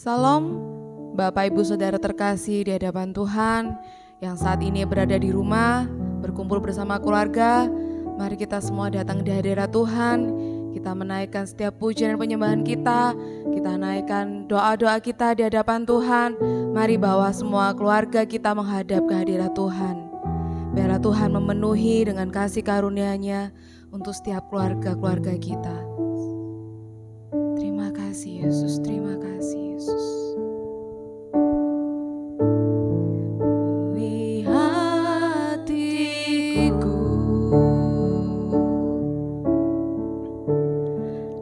Salam, Bapak Ibu Saudara terkasih di hadapan Tuhan yang saat ini berada di rumah, berkumpul bersama keluarga. Mari kita semua datang di hadirat Tuhan. Kita menaikkan setiap pujian dan penyembahan kita naikkan doa-doa kita di hadapan Tuhan. Mari bawa semua keluarga kita menghadap ke hadirat Tuhan. Biarlah Tuhan memenuhi dengan kasih karunia-Nya untuk setiap keluarga-keluarga kita. Terima kasih Yesus, terima kasih Yesus. Hatiku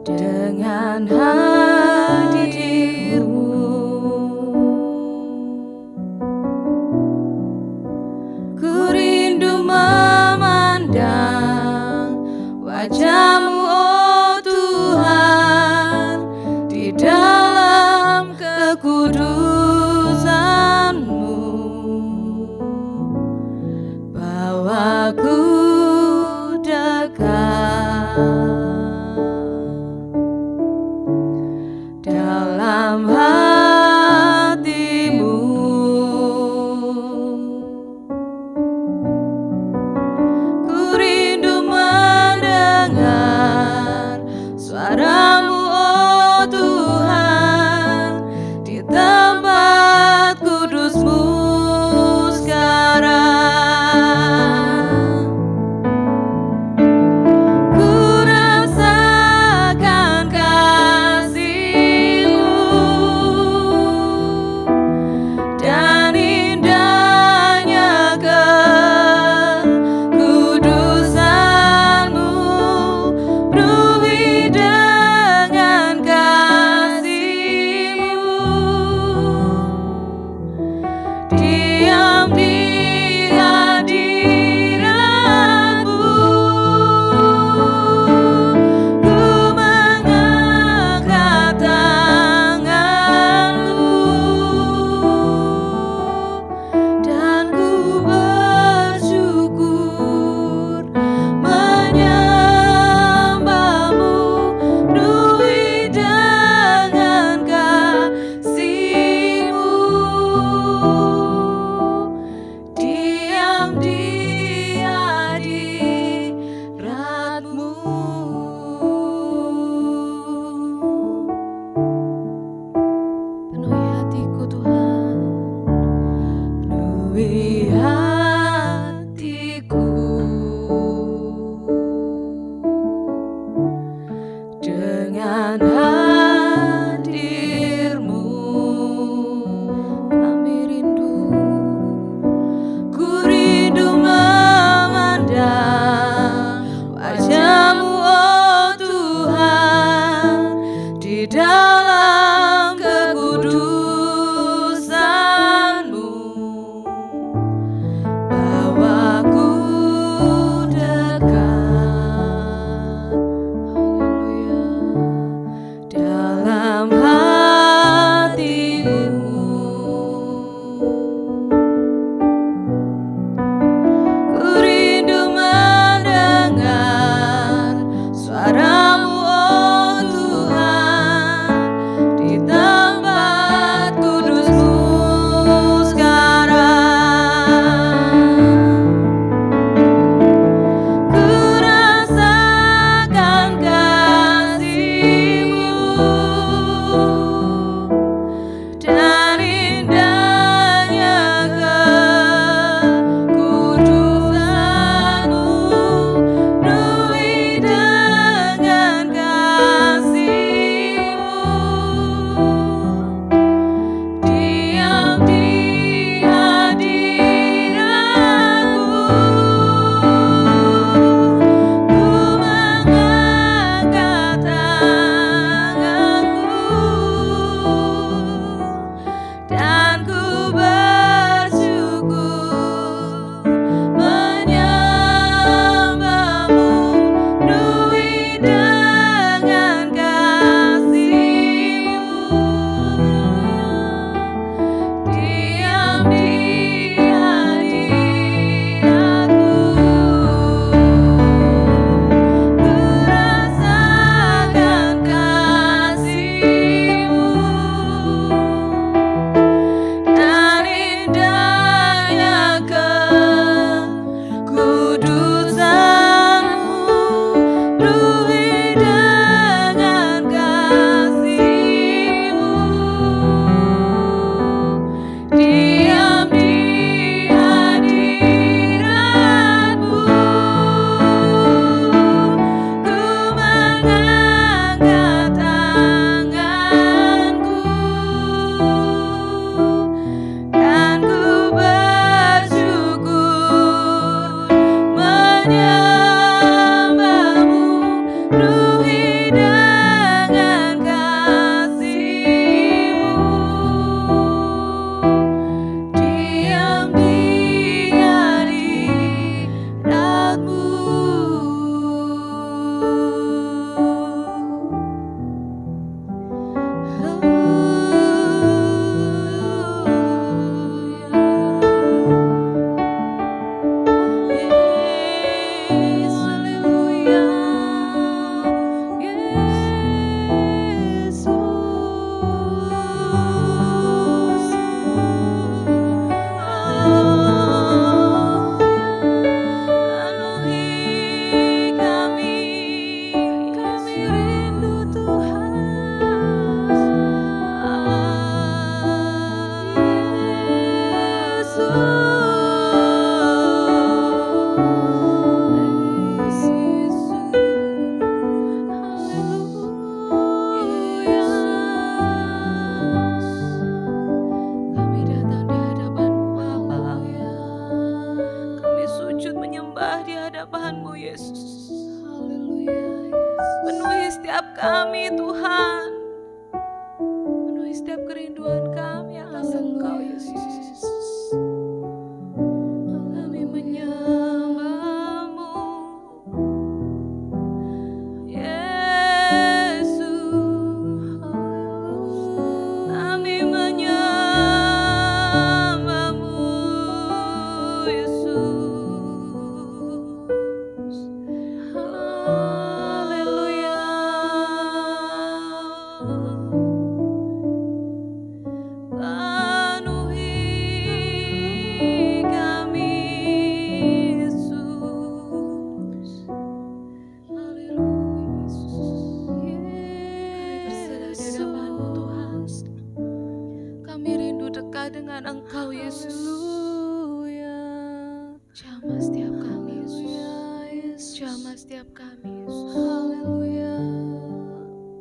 dengan hadir-Mu, ku rindu memandang wajah-Mu, oh Tuhan, di dalam kekudusan-Mu. Bawaku dekat dalam hati-Mu, ku rindu mendengar suara-Mu, oh Tuhan, di tempat kudus-Mu sekarang. Ku rasakan kasih-Mu dan indahnya kekudusan-Mu, penuhi dengan kasih-Mu, diam di hadirat-Mu, ku mengangkat tangan-Mu dan ku bersyukur menyembah-Mu, penuhi dengan kasih-Mu, diam di hadirat-Mu. Penuhi hatiku Tuhan, penuhi hatiku dengan hadir-Mu. Kami rindu, ku rindu memandang wajah-Mu, oh Tuhan, di dalam kekudusan-Mu. setiap kami Tuhan, penuhi setiap kerinduan kami atas Engkau Yesus. Kami menyembah-Mu Yesus, kami menyembah-Mu Yesus. Haleluya. Penuhi kami Yesus. Haleluya Yesus. Kami berserah di hadapan-Mu Tuhan. Kami rindu dekat dengan Engkau Yesus. Jamah setiap kami Yesus. Jamah setiap kami Yesus. Haleluya.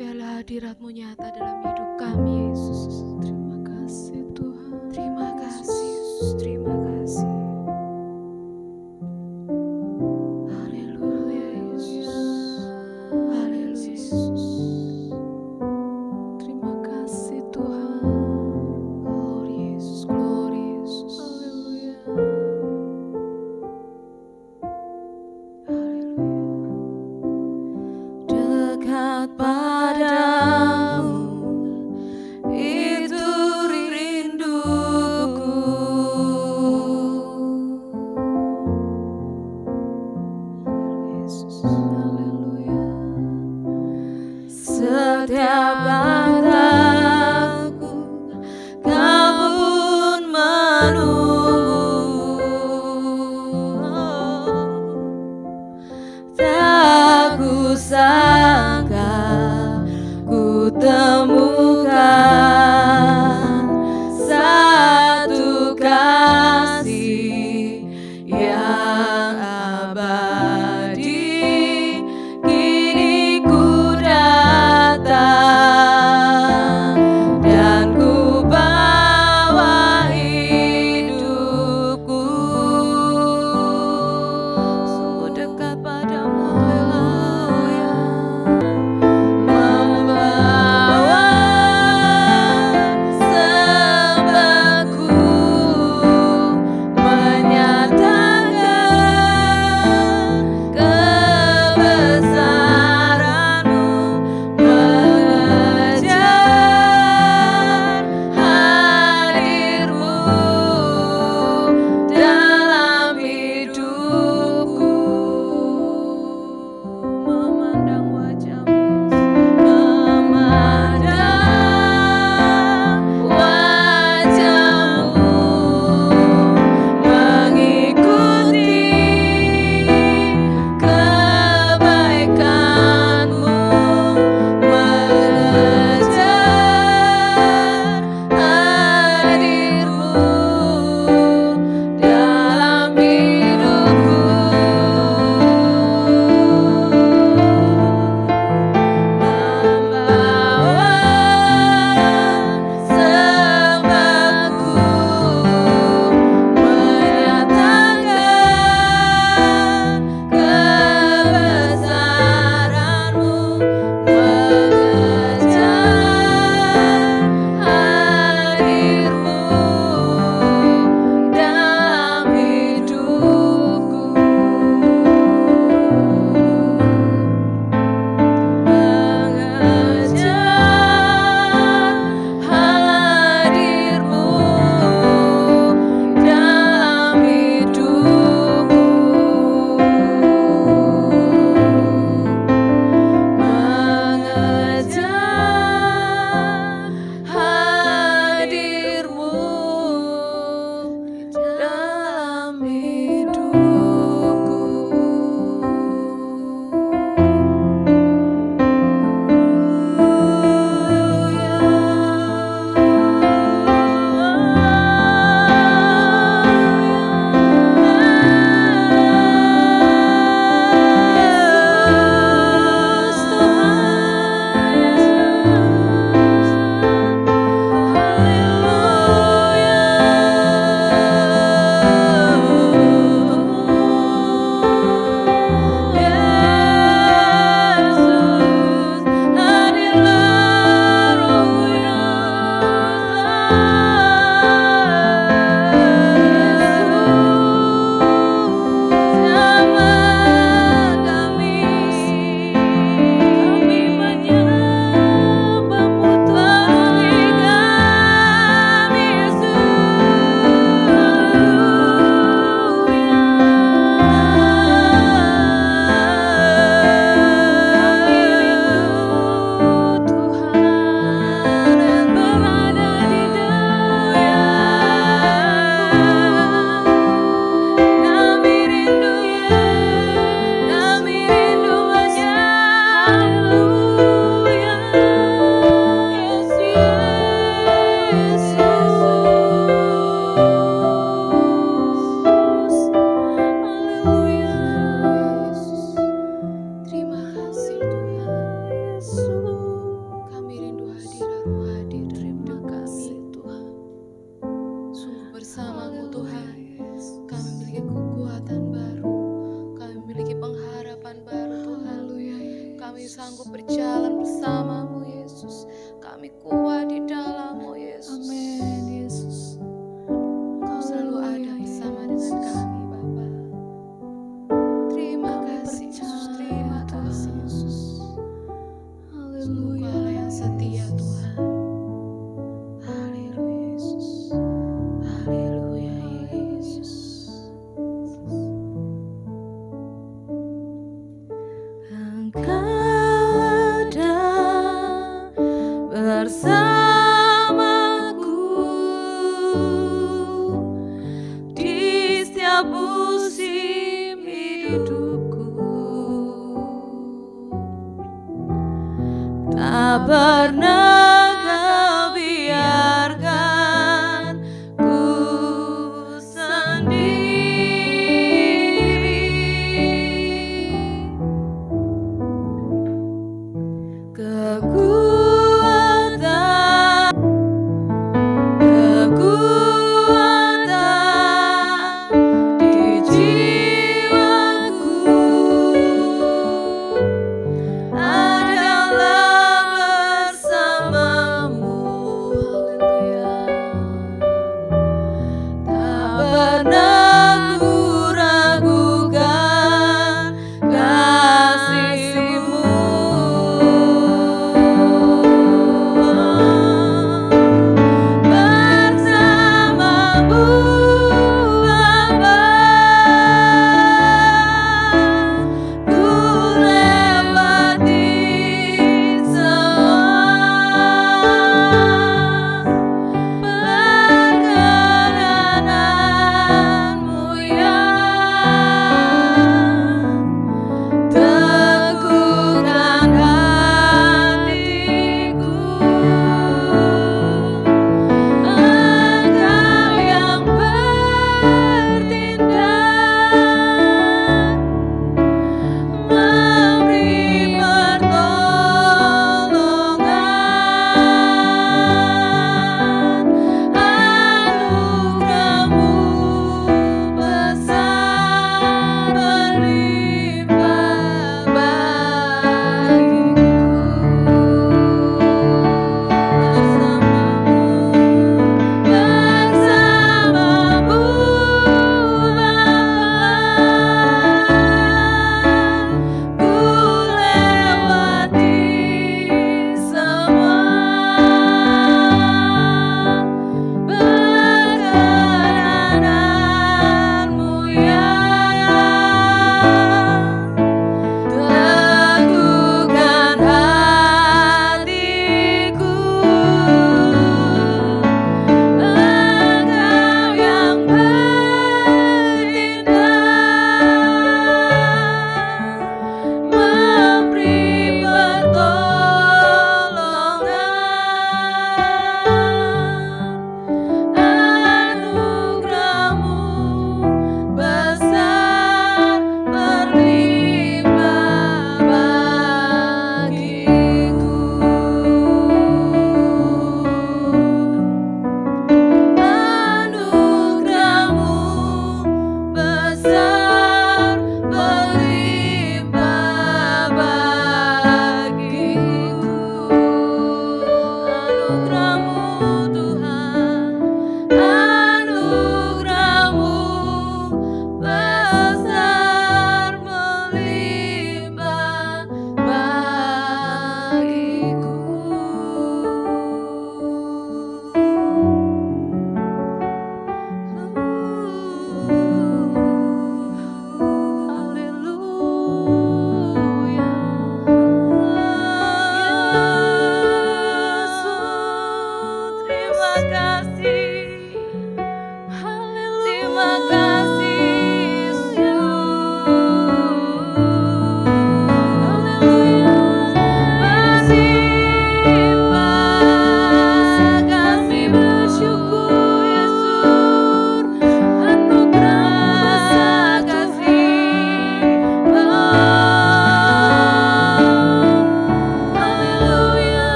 Biarlah hadirat-Mu nyata dalam hidup kami Yesus. Terima kasih Tuhan. Terima kasih Yesus. Terima kasih. Haleluya Yesus. Haleluya Yesus. Terima kasih Tuhan. Glory Yesus. Glory Yesus. Haleluya. Dekat padamu itu rinduku, Yesus. Haleluya. Setiap kataku Kau pun menunggu, tak kusangka ku temukan satu kasih yang abadi. Kini ku datang dan ku bawa hidup pernah kau biarkan ku sendiri. Kekuatan di jiwaku adalah bersama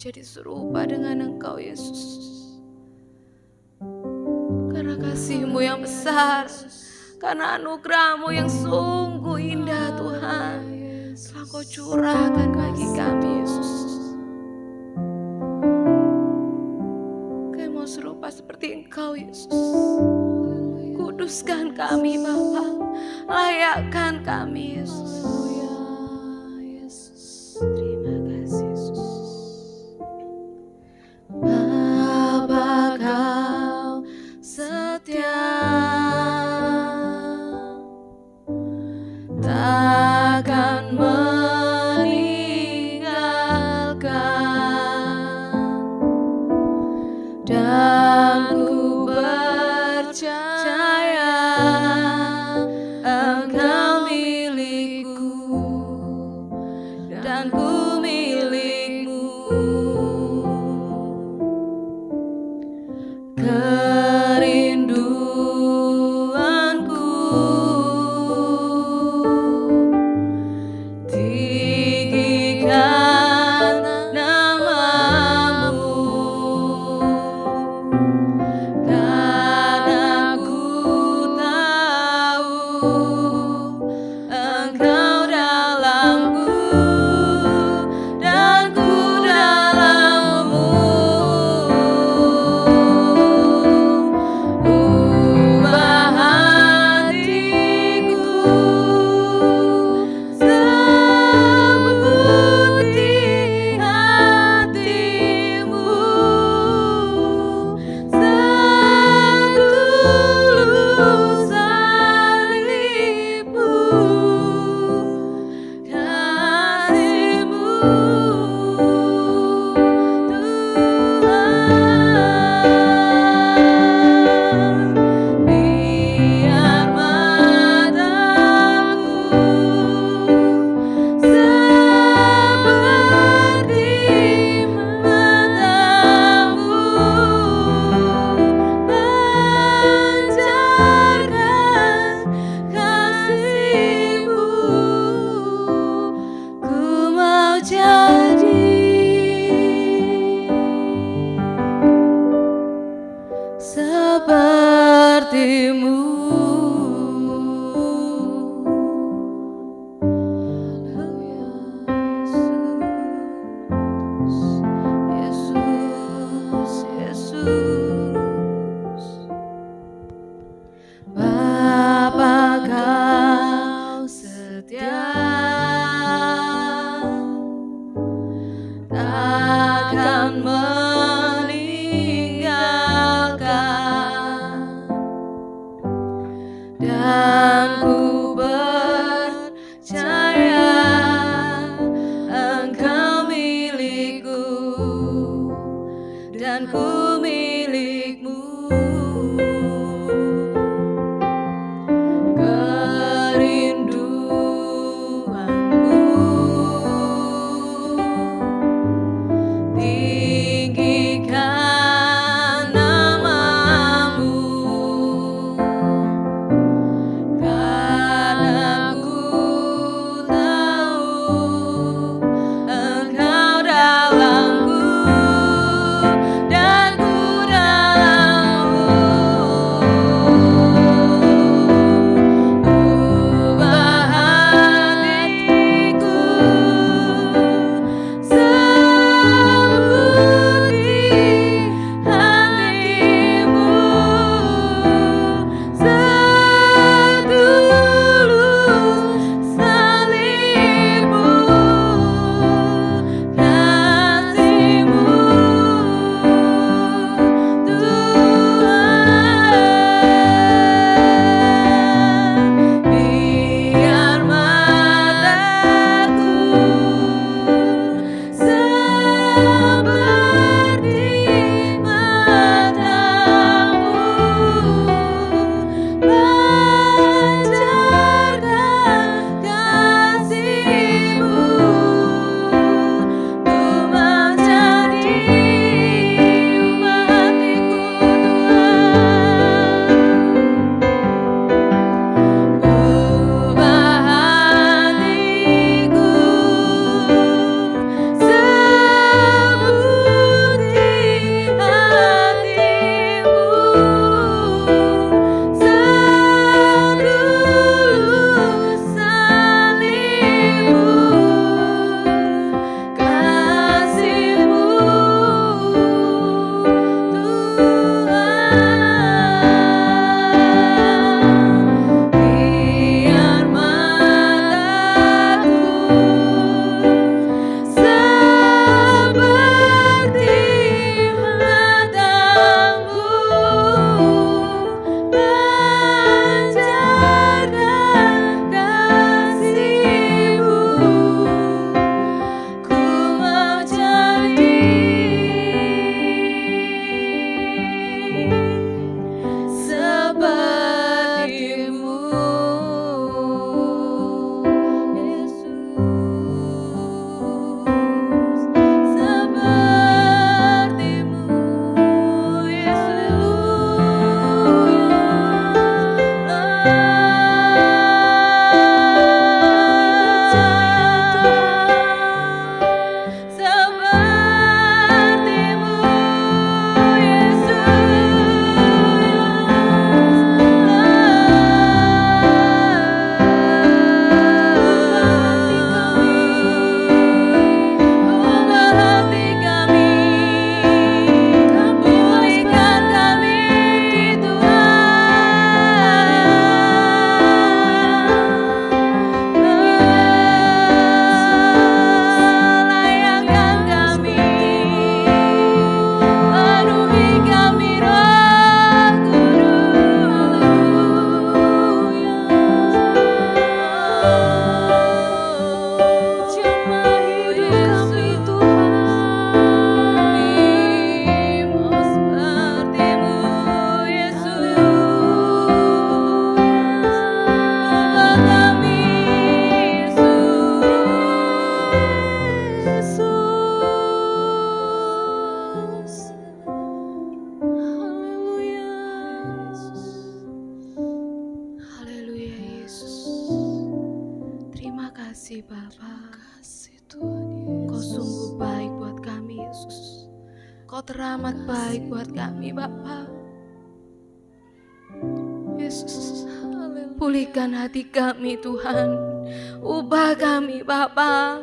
menjadi serupa dengan Engkau Yesus. Karena kasih-Mu yang besar, karena anugerah-Mu yang sungguh indah Tuhan, telah Kau curahkan bagi kami Yesus. Kami mau serupa seperti Engkau Yesus. Kuduskan kami Bapa, layakkan kami Yesus. Terima kasih Yesus. Bapa Kau setia, takkan meninggalkan, dan ku percaya Engkau milikku dan ku milikmu. Kerinduanku Kau sungguh baik buat kami, Yesus. Kau teramat baik buat kami, Bapa. Yesus, pulihkan hati kami, Tuhan. Ubah kami, Bapa.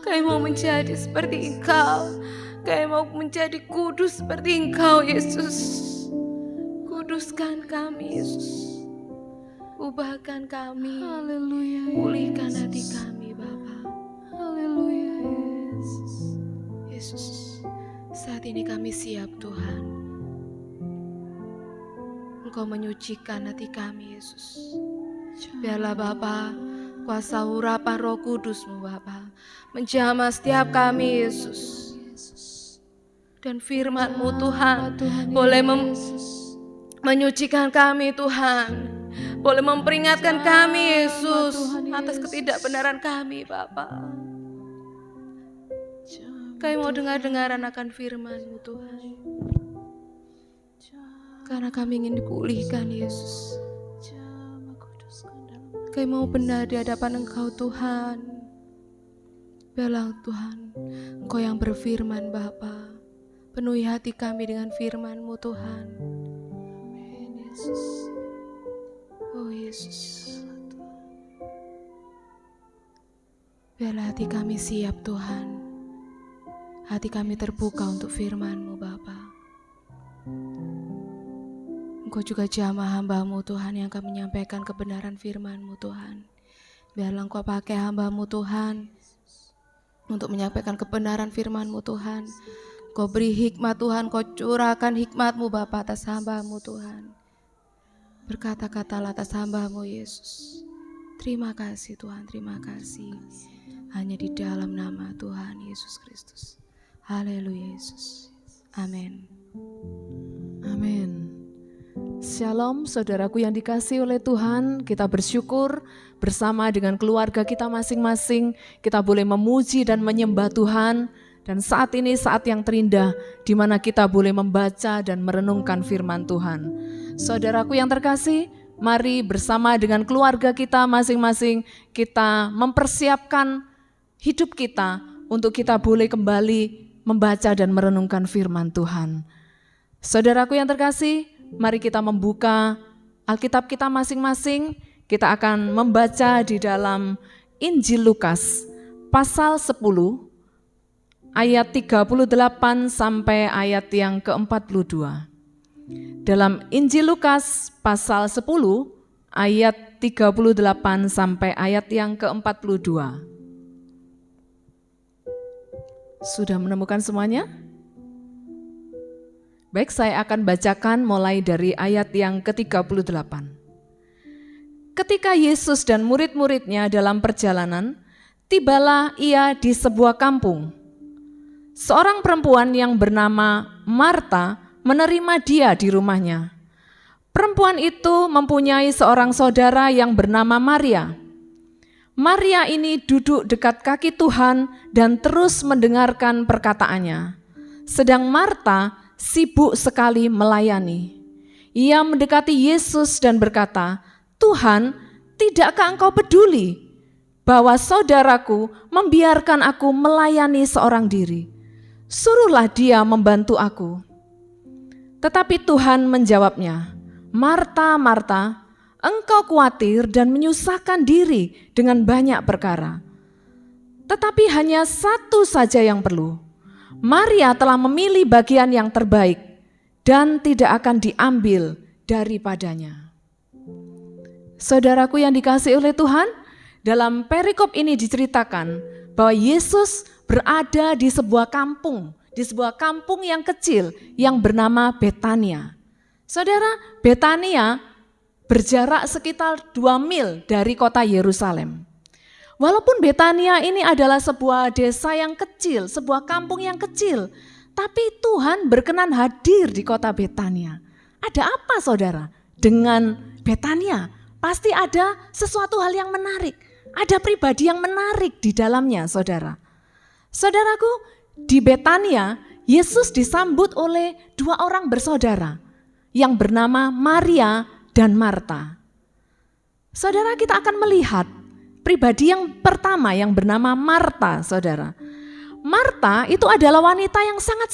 Kami mau menjadi seperti Engkau. Kami mau menjadi kudus seperti Engkau, Yesus. Kuduskan kami, Yesus. Ubahkan kami. Haleluya. Pulihkan hati kami, Bapa. Haleluya, Yesus. Yesus, saat ini kami siap, Tuhan. Engkau menyucikan hati kami, Yesus. Biarlah Bapa, kuasa urapan Roh Kudus-Mu, Bapa, menjamah setiap kami, Yesus. Dan firman-Mu, Tuhan, boleh menyucikan kami, Tuhan. Boleh memperingatkan kami, Yesus, atas ketidakbenaran kami, Bapa. Kami mau dengar-dengaran akan firman-Mu, Tuhan. Karena kami ingin dipulihkan, Yesus. Kami mau benar di hadapan Engkau, Tuhan. Biarlah Tuhan, Engkau yang berfirman, Bapa. Penuhi hati kami dengan firman-Mu, Tuhan. Amin, Yesus. Oh Yesus. Biarlah hati kami siap, Tuhan. Hati kami terbuka untuk firman-Mu, Bapa. Engkau juga jamah hamba-Mu, Tuhan, yang akan menyampaikan kebenaran firman-Mu, Tuhan. Biarlah Engkau pakai hamba-Mu, Tuhan, untuk menyampaikan kebenaran firman-Mu, Tuhan. Kau beri hikmat, Tuhan. Kau curahkan hikmat-Mu, Bapa, atas hamba-Mu, Tuhan. Berkata-katalah atas hamba-Mu, Yesus. Terima kasih, Tuhan. Terima kasih. Hanya di dalam nama Tuhan Yesus Kristus. Haleluya, Yesus. Amin. Amin. Shalom saudaraku yang dikasihi oleh Tuhan, kita bersyukur bersama dengan keluarga kita masing-masing, kita boleh memuji dan menyembah Tuhan. Dan saat ini saat yang terindah di mana kita boleh membaca dan merenungkan firman Tuhan. Saudaraku yang terkasih, mari bersama dengan keluarga kita masing-masing kita mempersiapkan hidup kita untuk kita boleh kembali membaca dan merenungkan firman Tuhan. Saudaraku yang terkasih, mari kita membuka Alkitab kita masing-masing. Kita akan membaca di dalam Injil Lukas pasal 10 ayat 38 sampai ayat yang ke-42. Dalam Injil Lukas pasal 10 ayat 38 sampai ayat yang ke-42. Sudah menemukan semuanya? Baik, saya akan bacakan mulai dari ayat yang ke-38. Ketika Yesus dan murid-muridnya dalam perjalanan, tibalah ia di sebuah kampung. Seorang perempuan yang bernama Marta menerima dia di rumahnya. Perempuan itu mempunyai seorang saudara yang bernama Maria. Maria ini duduk dekat kaki Tuhan dan terus mendengarkan perkataannya. Sedang Marta sibuk sekali melayani. Ia mendekati Yesus dan berkata, "Tuhan, tidakkah Engkau peduli bahwa saudaraku membiarkan aku melayani seorang diri? Suruhlah dia membantu aku." Tetapi Tuhan menjawabnya, "Marta, Marta, engkau khawatir dan menyusahkan diri dengan banyak perkara. Tetapi hanya satu saja yang perlu. Maria telah memilih bagian yang terbaik dan tidak akan diambil daripadanya." Saudaraku yang dikasihi oleh Tuhan, dalam perikop ini diceritakan bahwa Yesus berada di sebuah kampung yang kecil yang bernama Betania. Saudara, Betania berjarak sekitar 2 mil dari kota Yerusalem. Walaupun Betania ini adalah sebuah desa yang kecil, sebuah kampung yang kecil, tapi Tuhan berkenan hadir di kota Betania. Ada apa, saudara, dengan Betania? Pasti ada sesuatu hal yang menarik, ada pribadi yang menarik di dalamnya, saudara. Saudaraku, di Betania, Yesus disambut oleh 2 orang bersaudara yang bernama Maria dan Marta. Saudara, kita akan melihat pribadi yang pertama yang bernama Marta, saudara. Marta itu adalah wanita yang sangat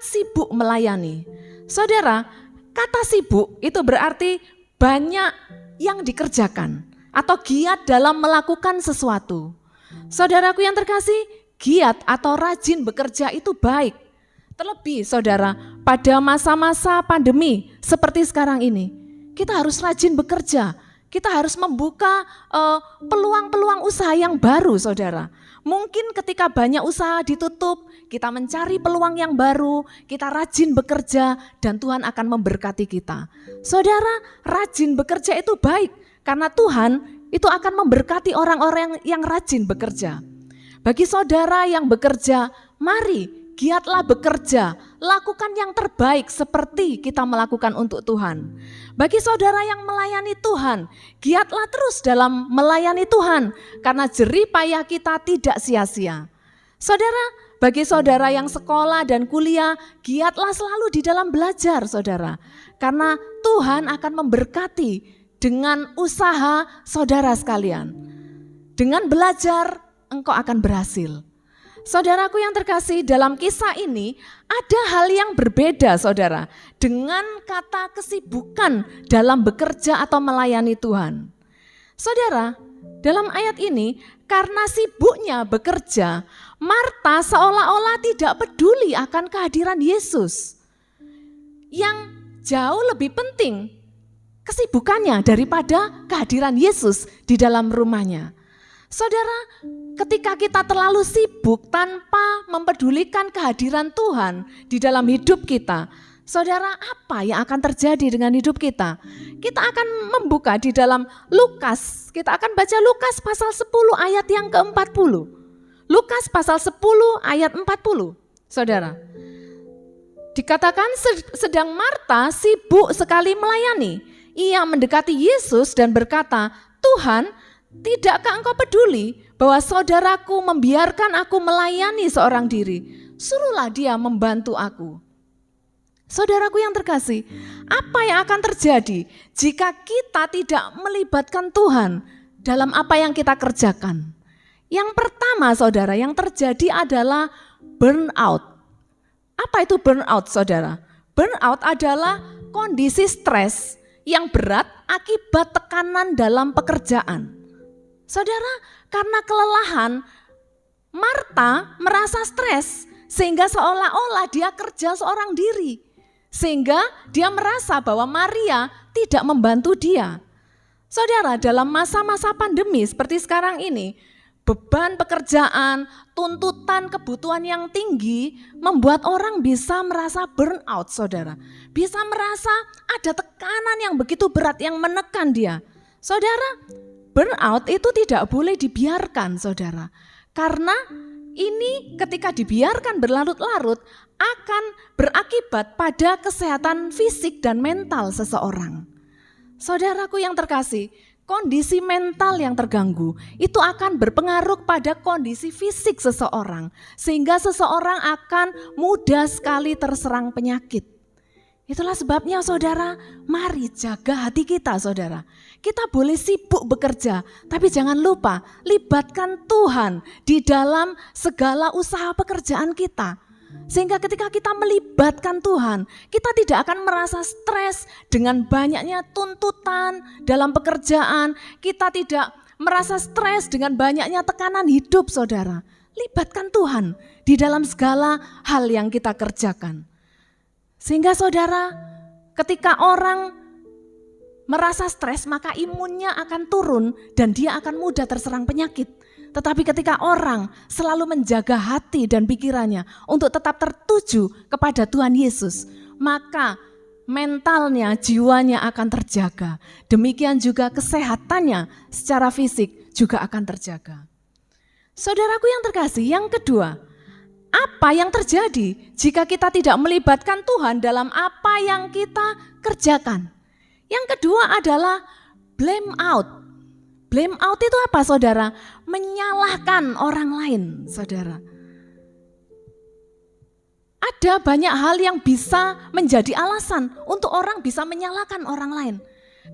sibuk melayani. Saudara, kata sibuk itu berarti banyak yang dikerjakan atau giat dalam melakukan sesuatu. Saudaraku yang terkasih, giat atau rajin bekerja itu baik. Terlebih saudara, pada masa-masa pandemi seperti sekarang ini, kita harus rajin bekerja. Kita harus membuka peluang-peluang usaha yang baru, saudara. Mungkin ketika banyak usaha ditutup, kita mencari peluang yang baru, kita rajin bekerja, dan Tuhan akan memberkati kita. Saudara, rajin bekerja itu baik, karena Tuhan itu akan memberkati orang-orang yang rajin bekerja. Bagi saudara yang bekerja, mari giatlah bekerja, lakukan yang terbaik seperti kita melakukan untuk Tuhan. Bagi saudara yang melayani Tuhan, giatlah terus dalam melayani Tuhan, karena jerih payah kita tidak sia-sia. Saudara, bagi saudara yang sekolah dan kuliah, giatlah selalu di dalam belajar, saudara. Karena Tuhan akan memberkati dengan usaha saudara sekalian. Dengan belajar, engkau akan berhasil. Saudaraku yang terkasih, dalam kisah ini ada hal yang berbeda, saudara, dengan kata kesibukan dalam bekerja atau melayani Tuhan. Saudara, dalam ayat ini, karena sibuknya bekerja, Marta seolah-olah tidak peduli akan kehadiran Yesus. Yang jauh lebih penting kesibukannya daripada kehadiran Yesus di dalam rumahnya. Saudara, ketika kita terlalu sibuk tanpa mempedulikan kehadiran Tuhan di dalam hidup kita, saudara, apa yang akan terjadi dengan hidup kita? Kita akan membuka di dalam Lukas, kita akan baca Lukas pasal 10 ayat yang ke-40. Lukas pasal 10 ayat 40, saudara. Dikatakan sedang Marta sibuk sekali melayani. Ia mendekati Yesus dan berkata, "Tuhan, tidakkah engkau peduli bahwa saudaraku membiarkan aku melayani seorang diri? Suruhlah dia membantu aku." Saudaraku yang terkasih, apa yang akan terjadi jika kita tidak melibatkan Tuhan dalam apa yang kita kerjakan? Yang pertama, saudara, yang terjadi adalah burnout. Apa itu burnout, saudara? Burnout adalah kondisi stres yang berat akibat tekanan dalam pekerjaan. Saudara, karena kelelahan, Marta merasa stres sehingga seolah-olah dia kerja seorang diri. Sehingga dia merasa bahwa Maria tidak membantu dia. Saudara, dalam masa-masa pandemi seperti sekarang ini, beban pekerjaan, tuntutan kebutuhan yang tinggi membuat orang bisa merasa burnout, saudara. Bisa merasa ada tekanan yang begitu berat yang menekan dia. Saudara, burnout itu tidak boleh dibiarkan, saudara. Karena ini ketika dibiarkan berlarut-larut akan berakibat pada kesehatan fisik dan mental seseorang. Saudaraku yang terkasih, kondisi mental yang terganggu itu akan berpengaruh pada kondisi fisik seseorang. Sehingga seseorang akan mudah sekali terserang penyakit. Itulah sebabnya saudara, mari jaga hati kita, saudara. Kita boleh sibuk bekerja, tapi jangan lupa libatkan Tuhan di dalam segala usaha pekerjaan kita. Sehingga ketika kita melibatkan Tuhan, kita tidak akan merasa stres dengan banyaknya tuntutan dalam pekerjaan. Kita tidak merasa stres dengan banyaknya tekanan hidup, saudara. Libatkan Tuhan di dalam segala hal yang kita kerjakan. Sehingga saudara, ketika orang merasa stres, maka imunnya akan turun dan dia akan mudah terserang penyakit. Tetapi ketika orang selalu menjaga hati dan pikirannya untuk tetap tertuju kepada Tuhan Yesus, maka mentalnya, jiwanya akan terjaga. Demikian juga kesehatannya secara fisik juga akan terjaga. Saudaraku yang terkasih, yang kedua, apa yang terjadi jika kita tidak melibatkan Tuhan dalam apa yang kita kerjakan? Yang kedua adalah blame out. Blame out itu apa, saudara? Menyalahkan orang lain, saudara. Ada banyak hal yang bisa menjadi alasan untuk orang bisa menyalahkan orang lain.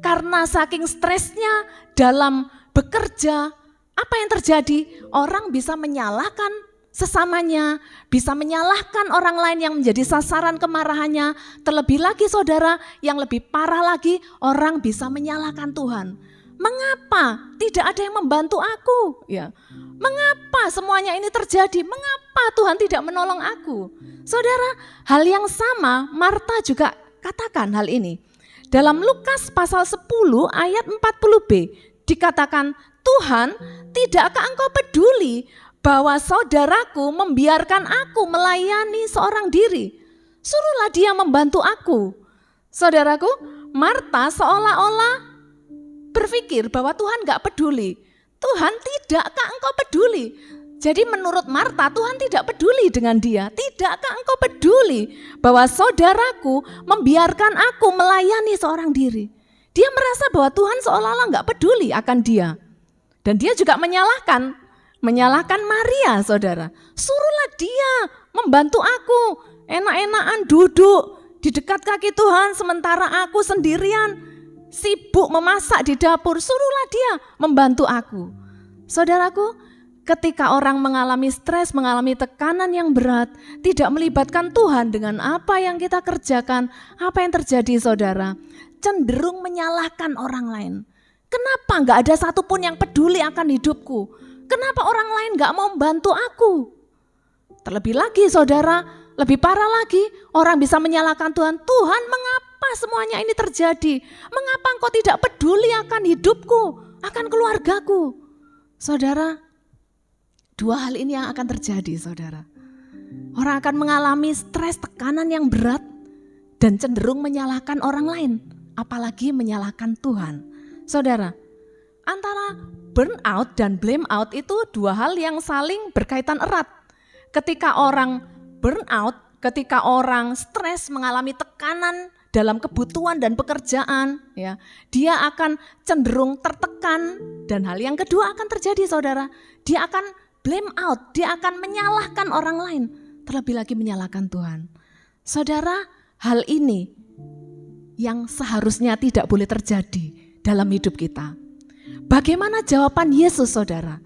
Karena saking stresnya dalam bekerja, apa yang terjadi? Orang bisa menyalahkan sesamanya, bisa menyalahkan orang lain yang menjadi sasaran kemarahannya. Terlebih lagi saudara, yang lebih parah lagi, orang bisa menyalahkan Tuhan. Mengapa tidak ada yang membantu aku? Ya, mengapa semuanya ini terjadi? Mengapa Tuhan tidak menolong aku? Saudara, hal yang sama Marta juga katakan hal ini. Dalam Lukas pasal 10 ayat 40b dikatakan, Tuhan, tidakkah engkau peduli bahwa saudaraku membiarkan aku melayani seorang diri? Suruhlah dia membantu aku. Saudaraku, Marta seolah-olah berpikir bahwa Tuhan gak peduli. Tuhan, tidakkah engkau peduli? Jadi menurut Marta, Tuhan tidak peduli dengan dia. Tidakkah engkau peduli bahwa saudaraku membiarkan aku melayani seorang diri? Dia merasa bahwa Tuhan seolah-olah gak peduli akan dia. Dan dia juga menyalahkan Maria, saudara. Suruhlah dia membantu aku. Enak-enakan duduk di dekat kaki Tuhan sementara aku sendirian sibuk memasak di dapur. Suruhlah dia membantu aku. Saudaraku, ketika orang mengalami stres, mengalami tekanan yang berat, tidak melibatkan Tuhan dengan apa yang kita kerjakan, apa yang terjadi saudara? Cenderung menyalahkan orang lain. Kenapa gak ada satupun yang peduli akan hidupku? Kenapa orang lain gak mau membantu aku? Terlebih lagi saudara, lebih parah lagi, orang bisa menyalahkan Tuhan. Tuhan, mengapa semuanya ini terjadi? Mengapa engkau tidak peduli akan hidupku, akan keluargaku? Saudara, dua hal ini yang akan terjadi saudara. Orang akan mengalami stres, tekanan yang berat, dan cenderung menyalahkan orang lain, apalagi menyalahkan Tuhan. Saudara, antara burnout dan blame out itu dua hal yang saling berkaitan erat. Ketika orang burnout, ketika orang stres, mengalami tekanan dalam kebutuhan dan pekerjaan, ya, dia akan cenderung tertekan. Dan hal yang kedua akan terjadi saudara, dia akan blame out, dia akan menyalahkan orang lain, terlebih lagi menyalahkan Tuhan. Saudara, hal ini yang seharusnya tidak boleh terjadi dalam hidup kita. Bagaimana jawaban Yesus saudara?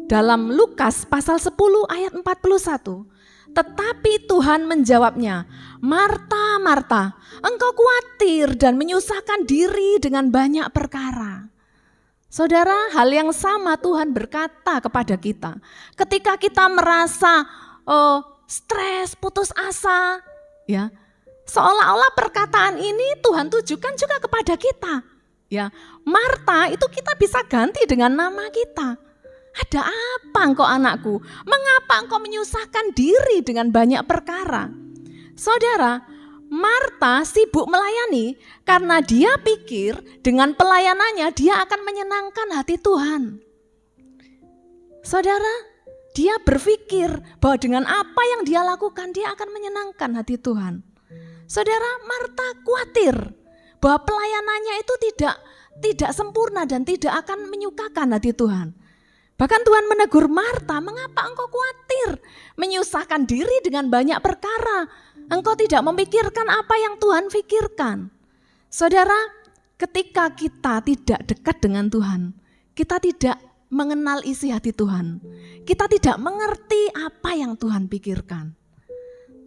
Dalam Lukas pasal 10 ayat 41, tetapi Tuhan menjawabnya, Marta, Marta, engkau khawatir dan menyusahkan diri dengan banyak perkara. Saudara, hal yang sama Tuhan berkata kepada kita. Ketika kita merasa stres, putus asa, ya, seolah-olah perkataan ini Tuhan tujukan juga kepada kita. Ya, Marta itu kita bisa ganti dengan nama kita. Ada apa engkau anakku? Mengapa engkau menyusahkan diri dengan banyak perkara? Saudara, Marta sibuk melayani karena dia pikir dengan pelayanannya dia akan menyenangkan hati Tuhan. Saudara, dia berpikir bahwa dengan apa yang dia lakukan dia akan menyenangkan hati Tuhan. Saudara, Marta khawatir bahwa pelayanannya itu tidak sempurna dan tidak akan menyukakan hati Tuhan. Bahkan Tuhan menegur Marta, mengapa engkau khawatir, menyusahkan diri dengan banyak perkara? Engkau tidak memikirkan apa yang Tuhan pikirkan. Saudara, ketika kita tidak dekat dengan Tuhan, kita tidak mengenal isi hati Tuhan. Kita tidak mengerti apa yang Tuhan pikirkan.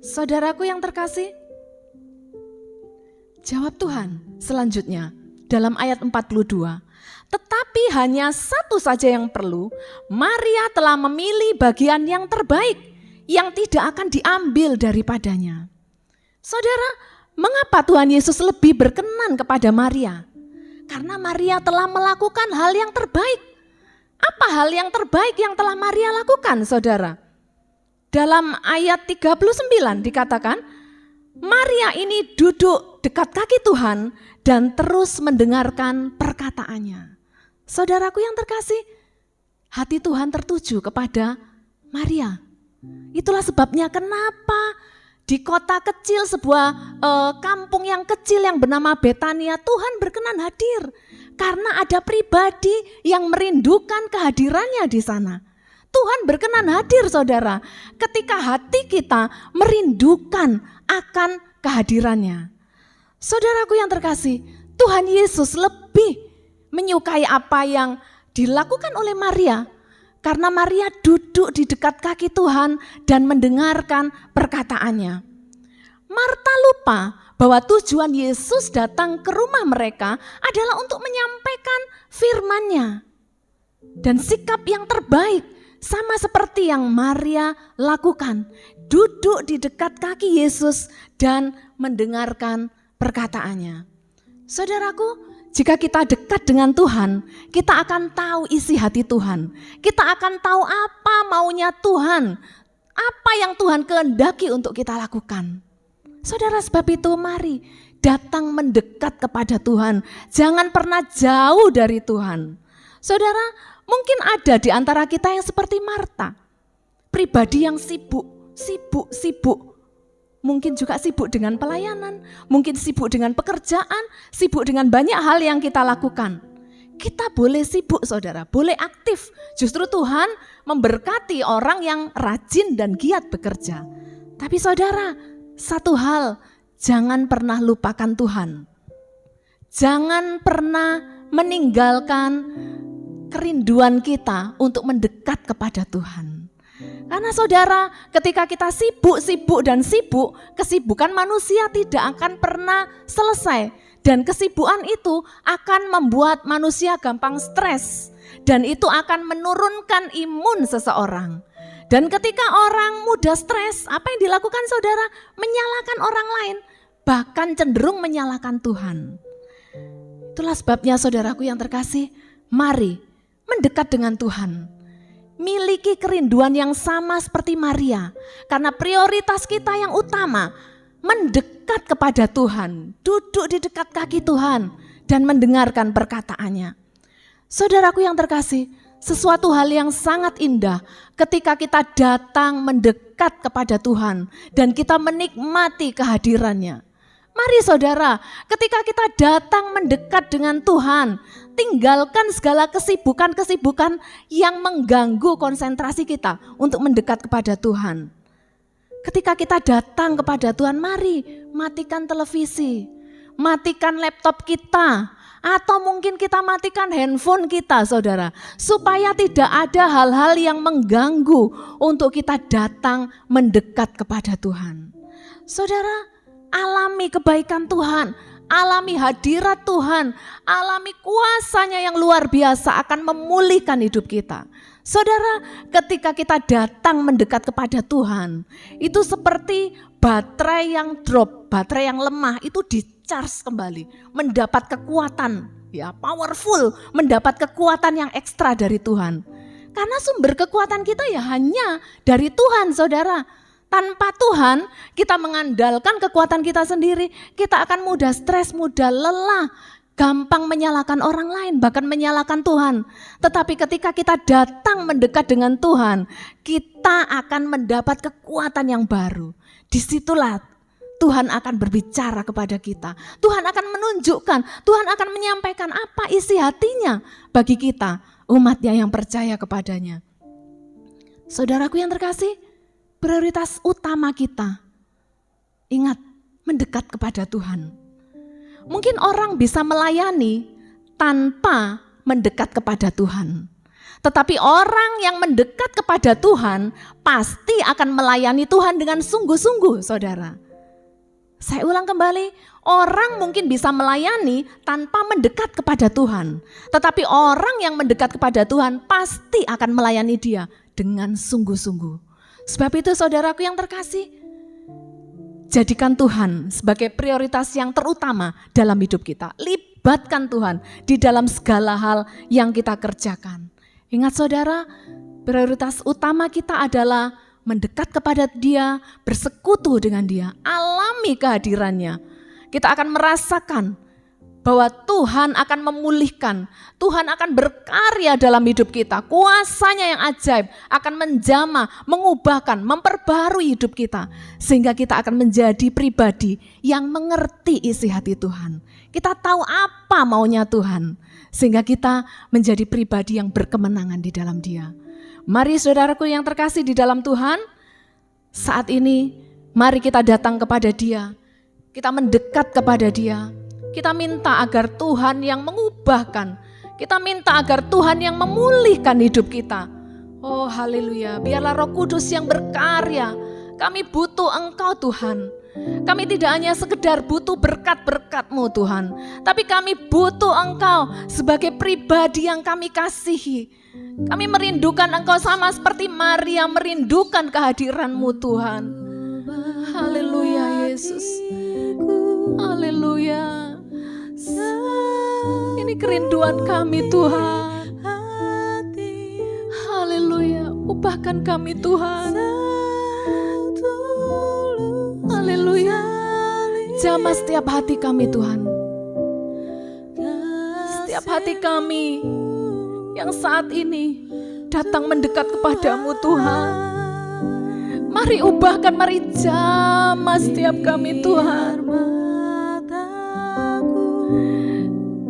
Saudaraku yang terkasih, jawab Tuhan selanjutnya dalam ayat 42. Tetapi hanya satu saja yang perlu, Maria telah memilih bagian yang terbaik yang tidak akan diambil daripadanya. Saudara, mengapa Tuhan Yesus lebih berkenan kepada Maria? Karena Maria telah melakukan hal yang terbaik. Apa hal yang terbaik yang telah Maria lakukan, saudara? Dalam ayat 39 dikatakan, Maria ini duduk dekat kaki Tuhan dan terus mendengarkan perkataannya. Saudaraku yang terkasih, hati Tuhan tertuju kepada Maria. Itulah sebabnya kenapa di kota kecil, sebuah kampung yang kecil yang bernama Betania, Tuhan berkenan hadir. Karena ada pribadi yang merindukan kehadirannya di sana. Tuhan berkenan hadir saudara, ketika hati kita merindukan akan kehadirannya. Saudaraku yang terkasih, Tuhan Yesus lebih menyukai apa yang dilakukan oleh Maria, karena Maria duduk di dekat kaki Tuhan dan mendengarkan perkataannya. Marta lupa bahwa tujuan Yesus datang ke rumah mereka adalah untuk menyampaikan firman-Nya. Dan sikap yang terbaik sama seperti yang Maria lakukan, duduk di dekat kaki Yesus dan mendengarkan perkataannya. Saudaraku, jika kita dekat dengan Tuhan, kita akan tahu isi hati Tuhan. Kita akan tahu apa maunya Tuhan, apa yang Tuhan kehendaki untuk kita lakukan. Saudara, sebab itu mari datang mendekat kepada Tuhan. Jangan pernah jauh dari Tuhan. Saudara, mungkin ada di antara kita yang seperti Marta, pribadi yang sibuk. Mungkin juga sibuk dengan pelayanan, mungkin sibuk dengan pekerjaan, sibuk dengan banyak hal yang kita lakukan. Kita boleh sibuk, saudara, boleh aktif. Justru Tuhan memberkati orang yang rajin dan giat bekerja. Tapi saudara, satu hal, jangan pernah lupakan Tuhan. Jangan pernah meninggalkan kerinduan kita untuk mendekat kepada Tuhan. Karena saudara, ketika kita sibuk, kesibukan manusia tidak akan pernah selesai. Dan kesibukan itu akan membuat manusia gampang stres. Dan itu akan menurunkan imun seseorang. Dan ketika orang mudah stres, apa yang dilakukan saudara? Menyalahkan orang lain, bahkan cenderung menyalahkan Tuhan. Itulah sebabnya saudaraku yang terkasih, mari mendekat dengan Tuhan. Miliki kerinduan yang sama seperti Maria. Karena prioritas kita yang utama, mendekat kepada Tuhan, duduk di dekat kaki Tuhan, dan mendengarkan perkataannya. Saudaraku yang terkasih, sesuatu hal yang sangat indah ketika kita datang mendekat kepada Tuhan dan kita menikmati kehadirannya. Mari saudara, ketika kita datang mendekat dengan Tuhan, tinggalkan segala kesibukan-kesibukan yang mengganggu konsentrasi kita untuk mendekat kepada Tuhan. Ketika kita datang kepada Tuhan, mari matikan televisi, matikan laptop kita, atau mungkin kita matikan handphone kita, saudara, supaya tidak ada hal-hal yang mengganggu untuk kita datang mendekat kepada Tuhan. Saudara, alami kebaikan Tuhan, alami hadirat Tuhan, alami kuasa-Nya yang luar biasa akan memulihkan hidup kita. Saudara, ketika kita datang mendekat kepada Tuhan, itu seperti baterai yang drop, baterai yang lemah itu di-charge kembali, mendapat kekuatan, ya powerful, mendapat kekuatan yang ekstra dari Tuhan. Karena sumber kekuatan kita ya hanya dari Tuhan, saudara. Tanpa Tuhan, kita mengandalkan kekuatan kita sendiri, kita akan mudah stres, mudah lelah, gampang menyalahkan orang lain, bahkan menyalahkan Tuhan. Tetapi ketika kita datang mendekat dengan Tuhan, kita akan mendapat kekuatan yang baru. Disitulah Tuhan akan berbicara kepada kita. Tuhan akan menunjukkan, Tuhan akan menyampaikan apa isi hatinya bagi kita, umatnya yang percaya kepadanya. Saudaraku yang terkasih, prioritas utama kita, ingat, mendekat kepada Tuhan. Mungkin orang bisa melayani tanpa mendekat kepada Tuhan. Tetapi orang yang mendekat kepada Tuhan pasti akan melayani Tuhan dengan sungguh-sungguh, saudara. Saya ulang kembali, orang mungkin bisa melayani tanpa mendekat kepada Tuhan. Tetapi orang yang mendekat kepada Tuhan pasti akan melayani Dia dengan sungguh-sungguh. Sebab itu saudaraku yang terkasih, jadikan Tuhan sebagai prioritas yang terutama dalam hidup kita. Libatkan Tuhan di dalam segala hal yang kita kerjakan. Ingat saudara, prioritas utama kita adalah mendekat kepada Dia, bersekutu dengan Dia, alami kehadirannya. Kita akan merasakan bahwa Tuhan akan memulihkan, Tuhan akan berkarya dalam hidup kita. Kuasa-Nya yang ajaib akan menjamah, mengubahkan, memperbarui hidup kita. Sehingga kita akan menjadi pribadi yang mengerti isi hati Tuhan. Kita tahu apa maunya Tuhan. Sehingga kita menjadi pribadi yang berkemenangan di dalam Dia. Mari saudaraku yang terkasih di dalam Tuhan, saat ini mari kita datang kepada Dia. Kita mendekat kepada Dia. Kita minta agar Tuhan yang mengubahkan. Kita minta agar Tuhan yang memulihkan hidup kita. Oh haleluya, biarlah Roh Kudus yang berkarya. Kami butuh Engkau Tuhan. Kami tidak hanya sekedar butuh berkat-berkat-Mu Tuhan, tapi kami butuh Engkau sebagai pribadi yang kami kasihi. Kami merindukan Engkau sama seperti Maria merindukan kehadiran-Mu Tuhan. Haleluya Yesus. Haleluya. Ini kerinduan kami Tuhan. Haleluya. Ubahkan kami Tuhan. Haleluya. Jamah setiap hati kami Tuhan. Setiap hati kami yang saat ini datang mendekat kepadamu Tuhan. Mari ubahkan, mari jamah setiap kami Tuhan.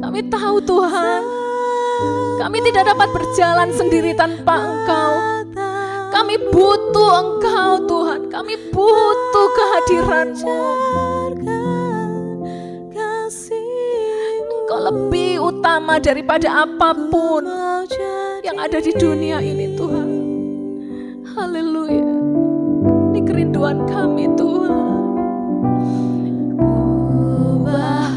Kami tahu Tuhan, kami tidak dapat berjalan sendiri tanpa Engkau. Kami butuh Engkau Tuhan, kami butuh kehadiran-Mu. Engkau lebih utama daripada apapun yang ada di dunia ini Tuhan. Haleluya. Ini kerinduan kami Tuhan. Ubah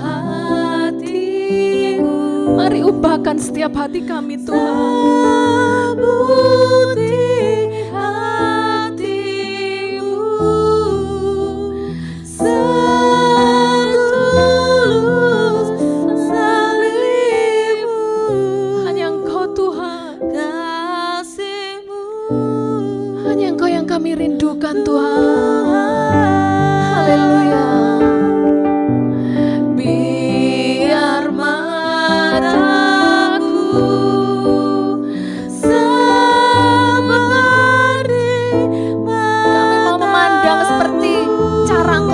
hatiku. Mari ubahkan setiap hati kami Tuhan. Putih hatimu, setulus salibmu. Hanya Engkau Tuhan, kasih-Mu. Hanya Engkau yang kami rindukan Tuhan. Haleluya. Biar mataku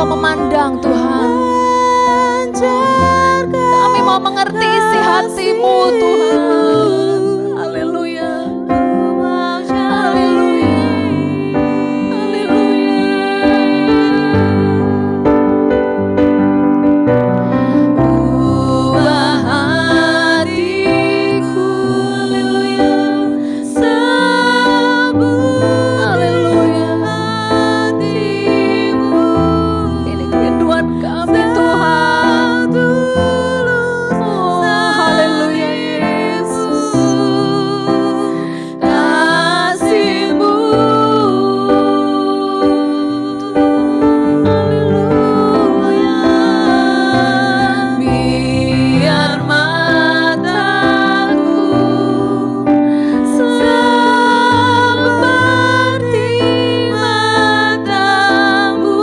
memandang Tuhan. Kami mau mengerti isi hati-Mu Tuhan. Haleluya. Haleluya. Ubah hatiku. Haleluya. Haleluya. Kami Tuhan. Oh, haleluya Yesus. Kasih-Mu. Haleluya. Biar mataku seperti mata-Mu.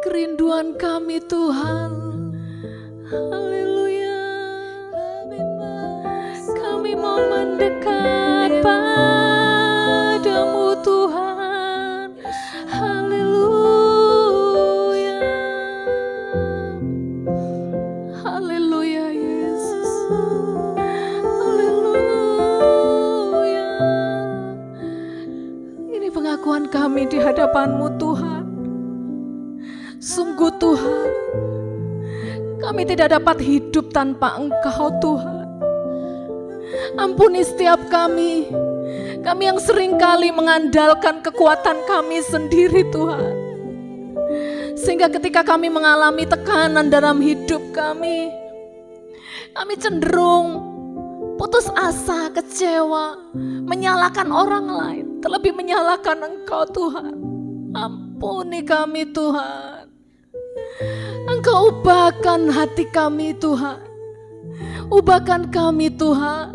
Kerinduan kami Tuhan. Haleluya. Kami mau mendekat padamu Tuhan. Haleluya. Haleluya Yesus. Haleluya. Ini pengakuan kami di hadapan-Mu Tuhan. Sungguh Tuhan, kami tidak dapat hidup tanpa Engkau Tuhan. Ampuni setiap kami yang seringkali mengandalkan kekuatan kami sendiri Tuhan. Sehingga ketika kami mengalami tekanan dalam hidup kami cenderung putus asa, kecewa, menyalahkan orang lain, terlebih menyalahkan Engkau Tuhan. Ampuni kami Tuhan. Engkau ubahkan hati kami Tuhan. Ubahkan kami Tuhan.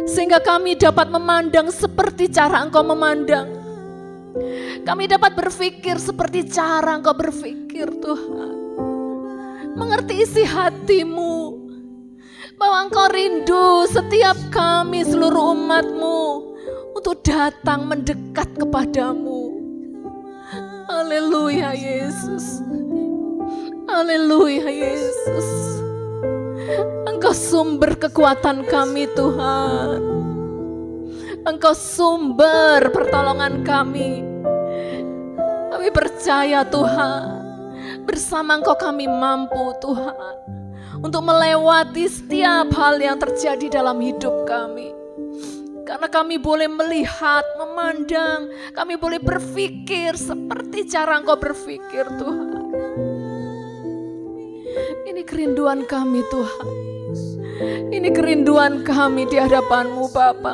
Sehingga kami dapat memandang seperti cara Engkau memandang. Kami dapat berpikir seperti cara Engkau berpikir Tuhan. Mengerti isi hati-Mu. Bahwa Engkau rindu setiap kami seluruh umat-Mu untuk datang mendekat kepadamu. Haleluya Yesus. Haleluya Yesus. Engkau sumber kekuatan kami Tuhan. Engkau sumber pertolongan kami. Kami percaya Tuhan, bersama Engkau kami mampu Tuhan untuk melewati setiap hal yang terjadi dalam hidup kami. Karena kami boleh melihat, memandang, kami boleh berpikir seperti cara Engkau berpikir Tuhan. Ini kerinduan kami Tuhan. Ini kerinduan kami di hadapan-Mu Bapa.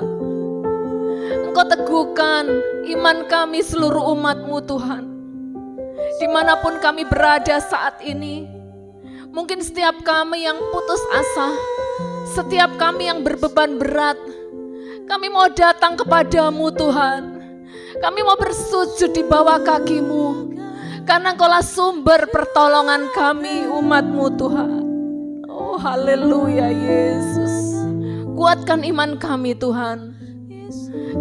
Engkau teguhkan iman kami seluruh umat-Mu Tuhan. Dimanapun kami berada saat ini, mungkin setiap kami yang putus asa, setiap kami yang berbeban berat, kami mau datang kepadamu Tuhan. Kami mau bersujud di bawah kaki-Mu, karena Engkaulah sumber pertolongan kami umat-Mu Tuhan. Oh haleluya Yesus. Kuatkan iman kami Tuhan.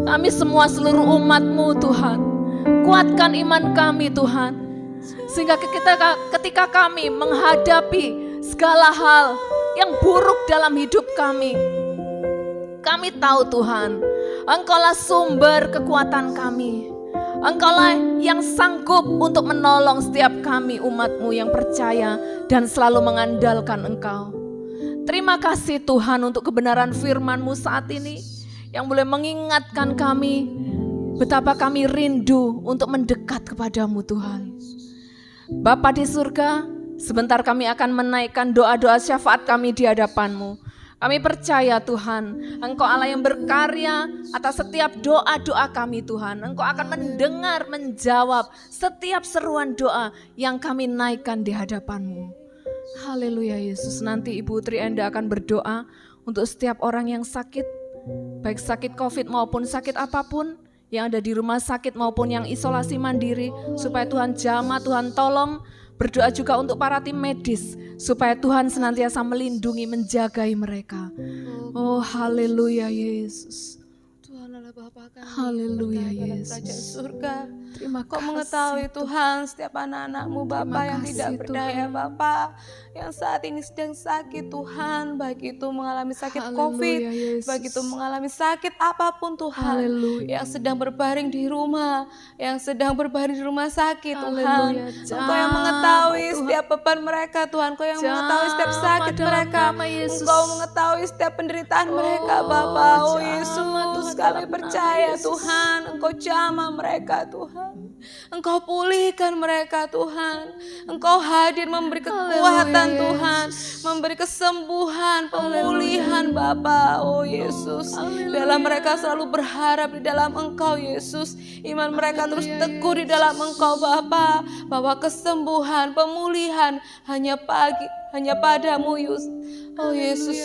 Kami semua seluruh umat-Mu Tuhan. Kuatkan iman kami Tuhan. Sehingga ketika kami menghadapi segala hal yang buruk dalam hidup kami tahu Tuhan, Engkaulah sumber kekuatan kami. Engkaulah yang sanggup untuk menolong setiap kami umat-Mu yang percaya dan selalu mengandalkan Engkau. Terima kasih Tuhan untuk kebenaran firman-Mu saat ini yang boleh mengingatkan kami betapa kami rindu untuk mendekat kepadamu Tuhan. Bapa di surga, sebentar kami akan menaikkan doa-doa syafaat kami di hadapan-Mu. Kami percaya Tuhan, Engkau Allah yang berkarya atas setiap doa-doa kami Tuhan. Engkau akan mendengar, menjawab setiap seruan doa yang kami naikkan di hadapan-Mu. Haleluya Yesus. Nanti Ibu Trienda akan berdoa untuk setiap orang yang sakit, baik sakit COVID maupun sakit apapun, yang ada di rumah sakit maupun yang isolasi mandiri, supaya Tuhan jamah, Tuhan tolong. Berdoa juga untuk para tim medis, supaya Tuhan senantiasa melindungi, menjagai mereka. Oh haleluya Yesus. Tuhan adalah Bapa kami. Haleluya Dalam Yesus. kerajaan surga. Terima Kau kasih mengetahui Tuhan setiap anak-anak-Mu Bapa Terima yang tidak kasih, berdaya Tuhan. Bapa, yang saat ini sedang sakit Tuhan, baik itu mengalami sakit Haleluya, COVID, Yesus. baik itu mengalami sakit apapun Tuhan, Haleluya. yang sedang berbaring di rumah, yang sedang berbaring di rumah sakit Tuhan. Haleluya. Engkau yang Jamah, mengetahui Tuhan. setiap beban mereka Tuhan, Engkau yang Jamah mengetahui setiap sakit dalam mereka, nama Yesus. Engkau mengetahui setiap penderitaan mereka Bapa. Oh jamah Yesus, Tuhan, kami dalam nama percaya Yesus. Tuhan, Engkau jamah mereka Tuhan. Engkau pulihkan mereka Tuhan. Engkau hadir memberi kekuatan Haleluya, Tuhan, memberi kesembuhan, pemulihan Bapa. Oh Yesus, biarlah mereka selalu berharap di dalam Engkau Yesus. Iman mereka terus teguh di dalam Engkau Bapa, bahwa kesembuhan, pemulihan hanya padamu Yesus. Oh Yesus,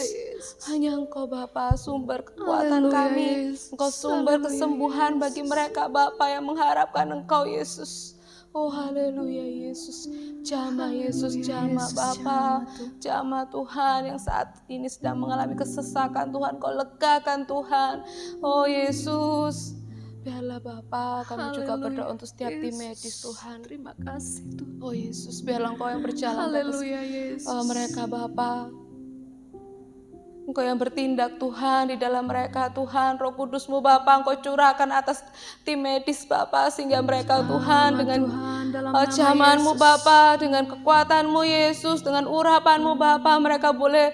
hanya Engkau Bapa sumber kekuatan Haleluya, kami. Yesus. Engkau sumber Haleluya, kesembuhan bagi mereka Bapa yang mengharapkan Engkau Yesus. Oh haleluya Yesus. Jamah Yesus, jamah Yesus, Bapa. jamah Tuhan. Jamah Tuhan yang saat ini sedang mengalami kesesakan Tuhan, Kau legakan Tuhan. Oh Yesus, biarlah Bapa kami juga Haleluya, berdoa untuk setiap tim Yesus. medis Tuhan. Terima kasih Tuhan. Oh Yesus, biarlah Engkau yang berjalan di atas Haleluya Yesus. mereka Bapa. Engkau yang bertindak Tuhan di dalam mereka Tuhan. Roh Kudus-Mu Bapa Engkau curahkan atas tim medis Bapa, sehingga mereka Tuhan dengan Tuhan, dalam nama jamahan-Mu Yesus. Bapa, dengan kekuatan-Mu Yesus, dengan urapan-Mu Bapa, mereka boleh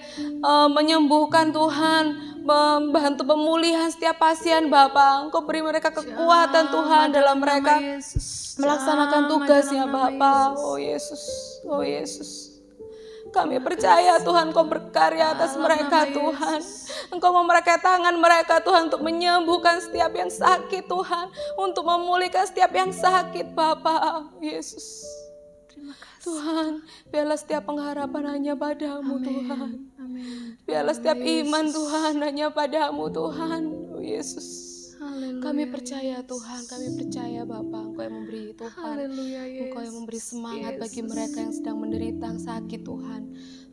menyembuhkan Tuhan, membantu pemulihan setiap pasien Bapa. Engkau beri mereka kekuatan Tuhan dalam mereka melaksanakan tugasnya Bapa. Oh Yesus, oh Yesus. Kami percaya Tuhan Kau berkarya atas mereka Tuhan. Engkau memakai tangan mereka Tuhan untuk menyembuhkan setiap yang sakit Tuhan. Untuk memulihkan setiap yang sakit Bapa. Yesus. Terima kasih. Tuhan, biarlah setiap pengharapan hanya padamu Tuhan. Amin. Biarlah setiap iman Tuhan hanya padamu Tuhan. Oh Yesus. Kami percaya Tuhan, kami percaya Bapa, Engkau yang memberi Tuhan. Engkau yang memberi semangat bagi mereka yang sedang menderita yang sakit Tuhan.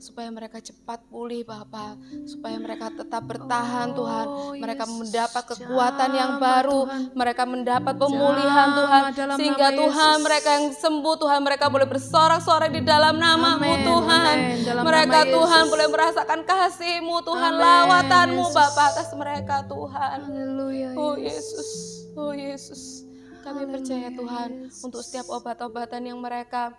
Supaya mereka cepat pulih Bapa, supaya mereka tetap bertahan Tuhan. Mereka mendapat kekuatan yang baru, mereka mendapat pemulihan Tuhan. Sehingga Tuhan mereka yang sembuh Tuhan, mereka boleh bersorak-sorai di dalam nama-Mu Tuhan. Mereka Tuhan boleh merasakan kasih-Mu Tuhan, lawatan-Mu Bapa atas mereka Tuhan. Oh Yesus, oh Yesus, kami percaya Tuhan untuk setiap obat-obatan yang mereka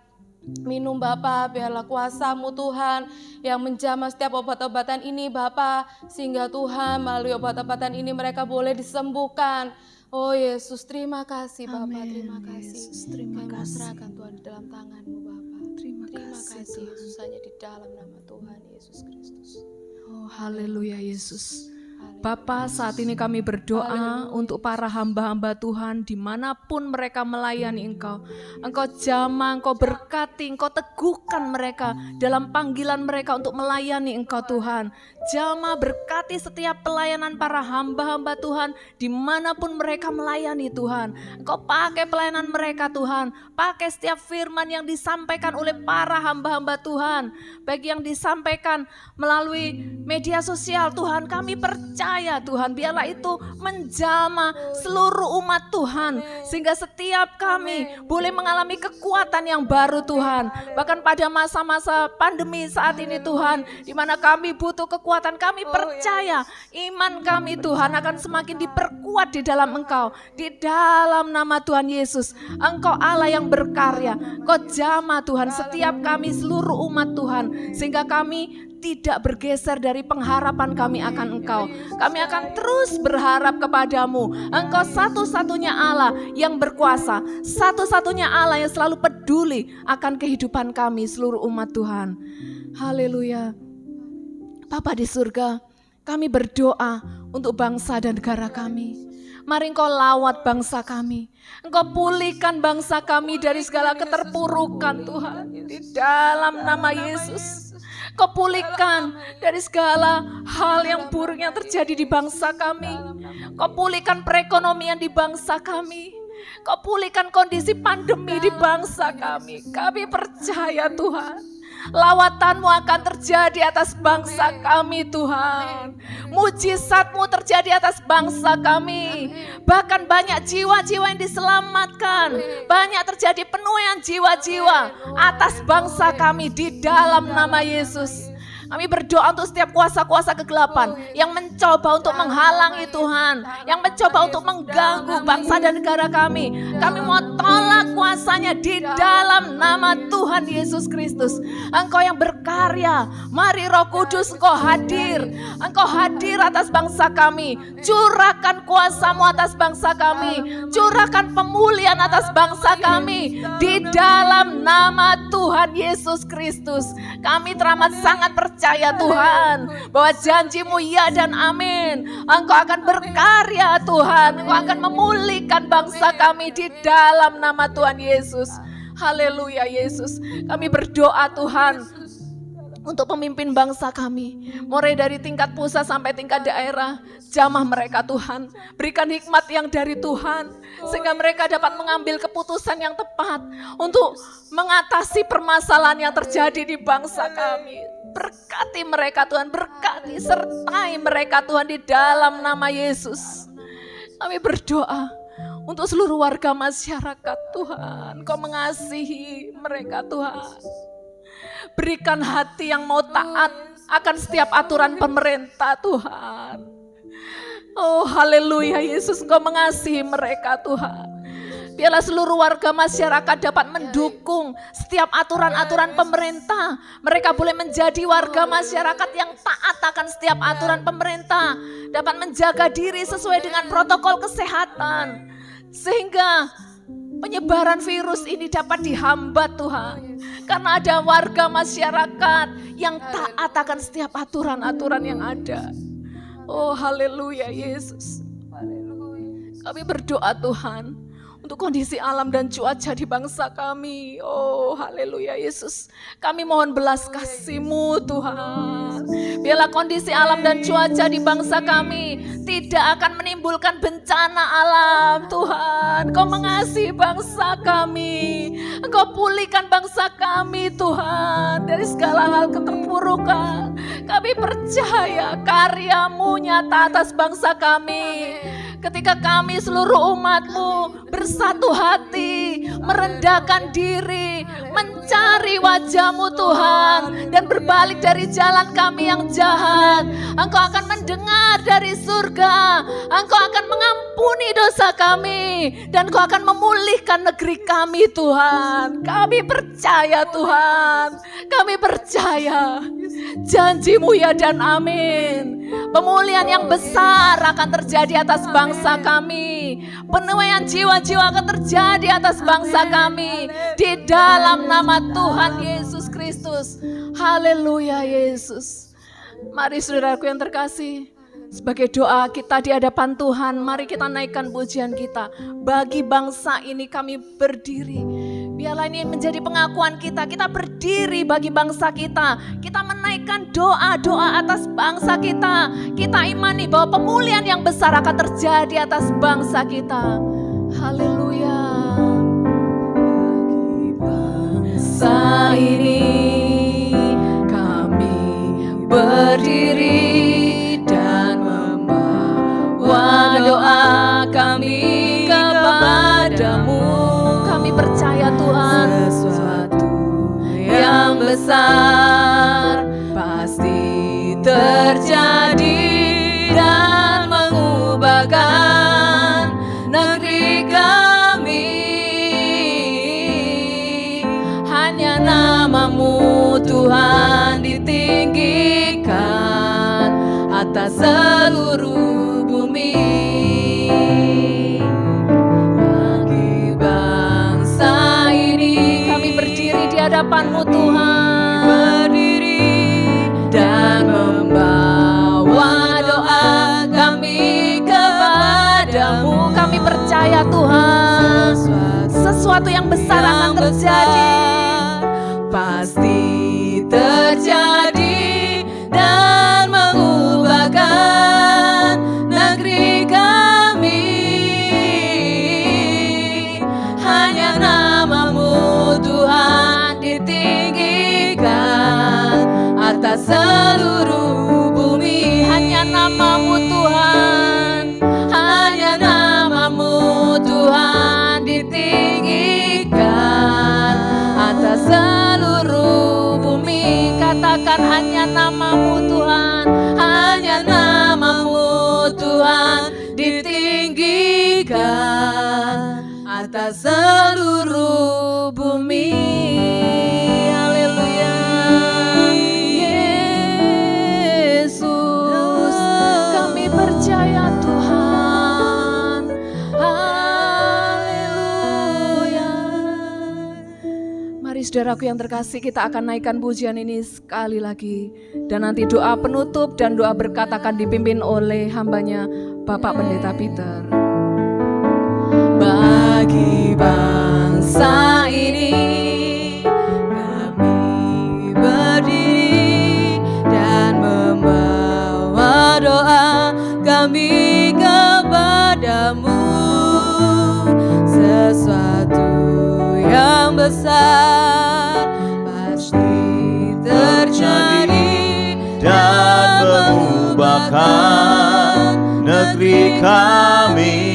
minum Bapa, biarlah kuasa-Mu Tuhan yang menjamah setiap obat-obatan ini Bapa, sehingga Tuhan melalui obat-obatan ini mereka boleh disembuhkan. Oh Yesus, terima kasih Bapa, terima kasih. Kami serahkan Tuhan di dalam tangan-Mu Bapa. Terima kasih Yesus, hanya di dalam nama Tuhan Yesus Kristus. Oh haleluya Yesus. Bapa, saat ini kami berdoa untuk para hamba-hamba Tuhan dimanapun mereka melayani Engkau. Engkau jamah, Engkau berkati, Engkau teguhkan mereka dalam panggilan mereka untuk melayani Engkau Tuhan. Jamah berkati setiap pelayanan para hamba-hamba Tuhan dimanapun mereka melayani Tuhan. Engkau pakai pelayanan mereka Tuhan. Pakai setiap firman yang disampaikan oleh para hamba-hamba Tuhan. Baik yang disampaikan melalui media sosial Tuhan, kami percaya Tuhan, biarlah itu menjamah seluruh umat Tuhan, sehingga setiap kami boleh mengalami kekuatan yang baru Tuhan. Bahkan pada masa-masa pandemi saat ini Tuhan, di mana kami butuh kekuatan, kami percaya iman kami Tuhan akan semakin diperkuat di dalam Engkau. Di dalam nama Tuhan Yesus, Engkau Allah yang berkarya. Engkau jamah Tuhan setiap kami, seluruh umat Tuhan, sehingga kami tidak bergeser dari pengharapan kami akan Engkau. Kami akan terus berharap kepadamu. Engkau satu-satunya Allah yang berkuasa, satu-satunya Allah yang selalu peduli akan kehidupan kami seluruh umat Tuhan. Haleluya. Bapa di surga, kami berdoa untuk bangsa dan negara kami. Mari Engkau lawat bangsa kami. Engkau pulihkan bangsa kami dari segala keterpurukan Tuhan. Di dalam nama Yesus. Kau pulihkan dari segala hal yang buruk yang terjadi di bangsa kami. Kau pulihkan perekonomian di bangsa kami. Kau pulihkan kondisi pandemi di bangsa kami. Kami percaya Tuhan, lawatan-Mu akan terjadi atas bangsa kami Tuhan. Mujizat-Mu terjadi atas bangsa kami. Bahkan banyak jiwa-jiwa yang diselamatkan. Banyak terjadi penuaian jiwa-jiwa atas bangsa kami di dalam nama Yesus. Kami berdoa untuk setiap kuasa-kuasa kegelapan yang mencoba untuk menghalangi Tuhan, yang mencoba untuk mengganggu bangsa dan negara kami. Kami mau tolak kuasanya di dalam nama Tuhan Yesus Kristus. Engkau yang berkarya, mari Roh Kudus Engkau hadir. Engkau hadir atas bangsa kami. Curahkan kuasa-Mu atas bangsa kami. Curahkan pemulihan atas bangsa kami di dalam nama Tuhan Yesus Kristus. Kami teramat sangat percaya Tuhan bahwa janji-Mu ya dan amin. Engkau akan berkarya Tuhan. Engkau akan memulihkan bangsa kami di dalam nama Tuhan Yesus. Haleluya Yesus. Kami berdoa Tuhan untuk pemimpin bangsa kami, mulai dari tingkat pusat sampai tingkat daerah. Jamah mereka Tuhan, berikan hikmat yang dari Tuhan, sehingga mereka dapat mengambil keputusan yang tepat untuk mengatasi permasalahan yang terjadi di bangsa kami. Berkati mereka Tuhan, berkati sertai mereka Tuhan di dalam nama Yesus. Kami berdoa untuk seluruh warga masyarakat Tuhan, Kau mengasihi mereka Tuhan. Berikan hati yang mau taat akan setiap aturan pemerintah Tuhan. Oh haleluya Yesus, Engkau mengasihi mereka Tuhan. Biarlah seluruh warga masyarakat dapat mendukung setiap aturan-aturan pemerintah. Mereka boleh menjadi warga masyarakat yang taat akan setiap aturan pemerintah. Dapat menjaga diri sesuai dengan protokol kesehatan. Sehingga penyebaran virus ini dapat dihambat Tuhan. Karena ada warga masyarakat yang taat akan setiap aturan-aturan yang ada. Oh haleluya Yesus. Kami berdoa Tuhan untuk kondisi alam dan cuaca di bangsa kami. Oh haleluya Yesus, kami mohon belas kasih-Mu Tuhan. Biarlah kondisi alam dan cuaca di bangsa kami tidak akan menimbulkan bencana alam Tuhan. Engkau mengasihi bangsa kami, Engkau pulihkan bangsa kami Tuhan dari segala hal keterpurukan. Kami percaya karya-Mu nyata atas bangsa kami. Ketika kami seluruh umat-Mu bersatu hati, merendahkan diri, mencari wajah-Mu Tuhan, dan berbalik dari jalan kami yang jahat, Engkau akan mendengar dari surga, Engkau akan mengampuni dosa kami, dan Engkau akan memulihkan negeri kami Tuhan. Kami percaya Tuhan, kami percaya janji-Mu ya dan amin. Pemulihan yang besar akan terjadi atas bangsa kami. Penuaian jiwa-jiwa akan terjadi atas bangsa kami. Di dalam nama Tuhan Yesus Kristus. Haleluya Yesus. Mari saudaraku yang terkasih, sebagai doa kita di hadapan Tuhan, mari kita naikkan pujian kita. Bagi bangsa ini kami berdiri. Biarlah ini menjadi pengakuan kita. Kita berdiri bagi bangsa kita. Kita menaikkan doa-doa atas bangsa kita. Kita imani bahwa pemulihan yang besar akan terjadi atas bangsa kita. Haleluya. Bagi bangsa ini kami berdiri dan membawa doa kami kepadamu. Kami percaya Tuhan, sesuatu yang besar pasti terjadi dan mengubahkan negeri kami. Hanya nama-Mu Tuhan ditinggikan atas seluruh bumi. Di hadapan-Mu Tuhan, berdiri dan membawa doa kami kepadamu. Kami percaya Tuhan, sesuatu yang besar akan terjadi, pasti terjadi dan mengubahkan negeri kami. Hanya nama-Mu Tuhan ditinggikan atas seluruh bumi. Hanya nama-Mu Tuhan, hanya nama-Mu Tuhan ditinggikan atas seluruh bumi. Katakan hanya nama-Mu Tuhan, hanya nama-Mu Tuhan ditinggikan atas seluruh bumi. Haleluya Yesus, kami percaya Tuhan. Haleluya. Mari saudaraku yang terkasih, kita akan naikkan pujian ini sekali lagi. Dan nanti doa penutup dan doa berkat akan dipimpin oleh hambanya Bapak Pendeta Peter. Bagi bangsa ini kami berdiri dan membawa doa kami kepadamu. Sesuatu yang besar pasti terjadi dan mengubahkan negeri kami.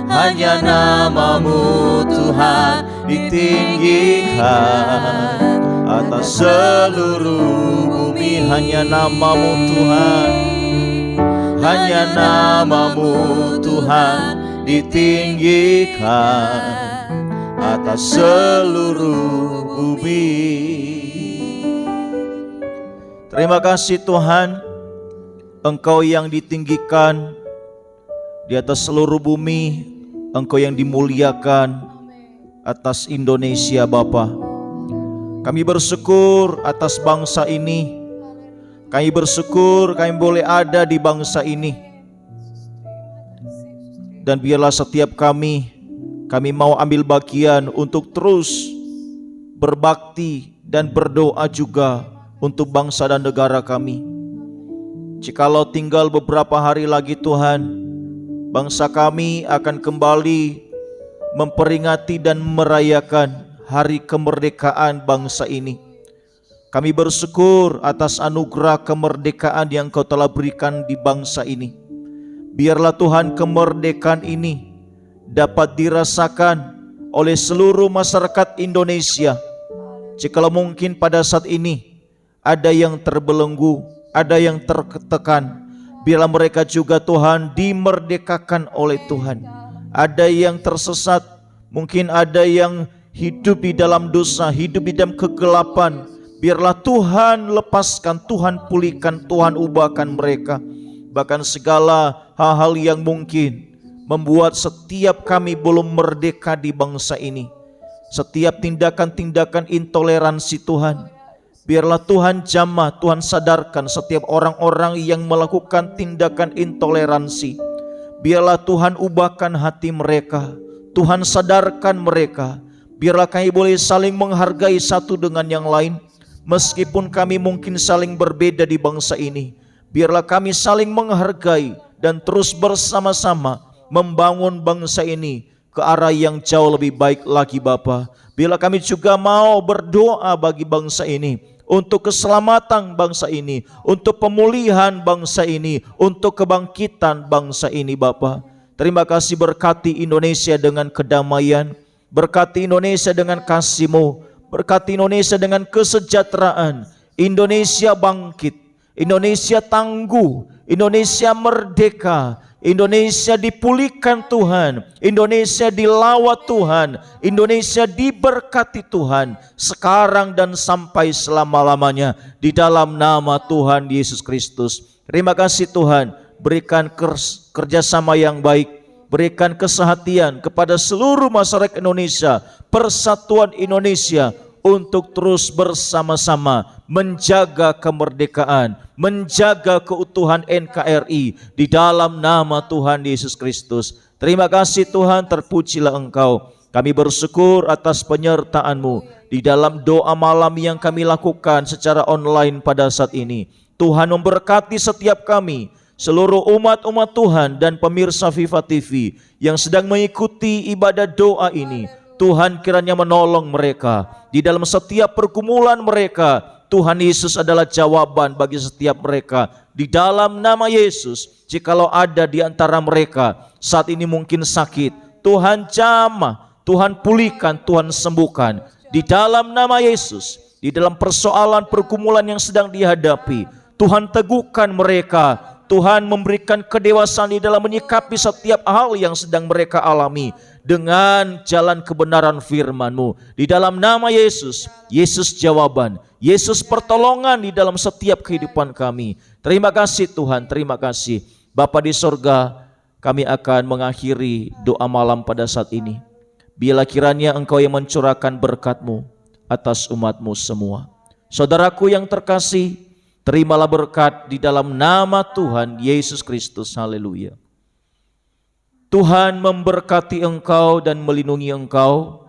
Hanya nama-Mu Tuhan ditinggikan atas seluruh bumi. Hanya nama-Mu Tuhan, hanya nama-Mu Tuhan ditinggikan atas seluruh bumi. Terima kasih Tuhan, Engkau yang ditinggikan di atas seluruh bumi. Engkau yang dimuliakan atas Indonesia Bapa. Kami bersyukur atas bangsa ini. Kami bersyukur kami boleh ada di bangsa ini. Dan biarlah setiap kami mau ambil bagian untuk terus berbakti dan berdoa juga untuk bangsa dan negara kami. Jikalau tinggal beberapa hari lagi Tuhan, bangsa kami akan kembali memperingati dan merayakan hari kemerdekaan bangsa ini. Kami bersyukur atas anugerah kemerdekaan yang Kau telah berikan di bangsa ini. Biarlah Tuhan kemerdekaan ini dapat dirasakan oleh seluruh masyarakat Indonesia. Jikalau mungkin pada saat ini ada yang terbelenggu, ada yang tertekan, biarlah mereka juga Tuhan dimerdekakan oleh Tuhan. Ada yang tersesat, mungkin ada yang hidup di dalam dosa, hidup di dalam kegelapan. Biarlah Tuhan lepaskan, Tuhan pulihkan, Tuhan ubahkan mereka. Bahkan segala hal-hal yang mungkin membuat setiap kami belum merdeka di bangsa ini, setiap tindakan-tindakan intoleransi Tuhan, biarlah Tuhan jamah, Tuhan sadarkan setiap orang-orang yang melakukan tindakan intoleransi. Biarlah Tuhan ubahkan hati mereka, Tuhan sadarkan mereka. Biarlah kami boleh saling menghargai satu dengan yang lain. Meskipun kami mungkin saling berbeda di bangsa ini, biarlah kami saling menghargai dan terus bersama-sama membangun bangsa ini ke arah yang jauh lebih baik lagi Bapa. Biarlah kami juga mau berdoa bagi bangsa ini, untuk keselamatan bangsa ini, untuk pemulihan bangsa ini, untuk kebangkitan bangsa ini Bapa. Terima kasih, berkati Indonesia dengan kedamaian, berkati Indonesia dengan kasih-Mu, berkati Indonesia dengan kesejahteraan. Indonesia bangkit, Indonesia tangguh, Indonesia merdeka, Indonesia dipulihkan Tuhan, Indonesia dilawat Tuhan, Indonesia diberkati Tuhan sekarang dan sampai selama-lamanya di dalam nama Tuhan Yesus Kristus. Terima kasih Tuhan, berikan kerjasama yang baik, berikan kesehatian kepada seluruh masyarakat Indonesia, persatuan Indonesia, untuk terus bersama-sama menjaga kemerdekaan, menjaga keutuhan NKRI di dalam nama Tuhan Yesus Kristus. Terima kasih Tuhan, terpujilah Engkau. Kami bersyukur atas penyertaan-Mu di dalam doa malam yang kami lakukan secara online pada saat ini. Tuhan memberkati setiap kami, seluruh umat-umat Tuhan dan pemirsa Viva TV yang sedang mengikuti ibadah doa ini. Tuhan kiranya menolong mereka di dalam setiap pergumulan mereka. Tuhan Yesus adalah jawaban bagi setiap mereka. Di dalam nama Yesus, jikalau ada di antara mereka saat ini mungkin sakit, Tuhan jamah, Tuhan pulihkan, Tuhan sembuhkan. Di dalam nama Yesus, di dalam persoalan pergumulan yang sedang dihadapi, Tuhan teguhkan mereka. Tuhan memberikan kedewasaan di dalam menyikapi setiap hal yang sedang mereka alami dengan jalan kebenaran firman-Mu. Di dalam nama Yesus, Yesus jawaban, Yesus pertolongan di dalam setiap kehidupan kami. Terima kasih Tuhan, terima kasih. Bapa di sorga, kami akan mengakhiri doa malam pada saat ini. Bila kiranya Engkau yang mencurahkan berkat-Mu atas umat-Mu semua. Saudaraku yang terkasih, terimalah berkat di dalam nama Tuhan Yesus Kristus. Haleluya. Tuhan memberkati engkau dan melindungi engkau.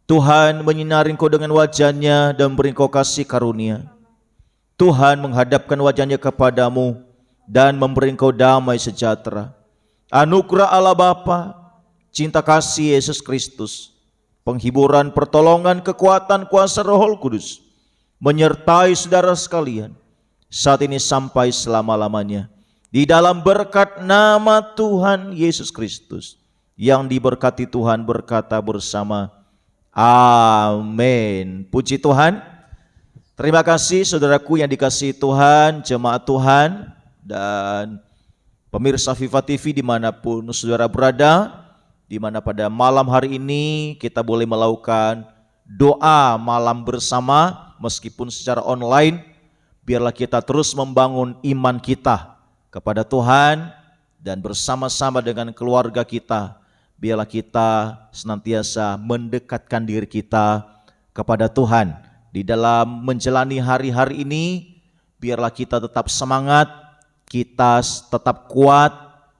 Tuhan menyinari engkau dengan wajah-Nya dan beri engkau kasih karunia. Tuhan menghadapkan wajah-Nya kepadamu dan memberi engkau damai sejahtera. Anugerah Allah Bapa, cinta kasih Yesus Kristus, penghiburan, pertolongan, kekuatan, kuasa Roh Kudus menyertai saudara sekalian saat ini sampai selama-lamanya. Di dalam berkat nama Tuhan Yesus Kristus, yang diberkati Tuhan berkata bersama, amin. Puji Tuhan. Terima kasih saudaraku yang dikasihi Tuhan, jemaat Tuhan, dan pemirsa Viva TV dimanapun saudara berada, dimana pada malam hari ini kita boleh melakukan doa malam bersama meskipun secara online. Biarlah kita terus membangun iman kita kepada Tuhan dan bersama-sama dengan keluarga kita. Biarlah kita senantiasa mendekatkan diri kita kepada Tuhan. Di dalam menjalani hari-hari ini, biarlah kita tetap semangat, kita tetap kuat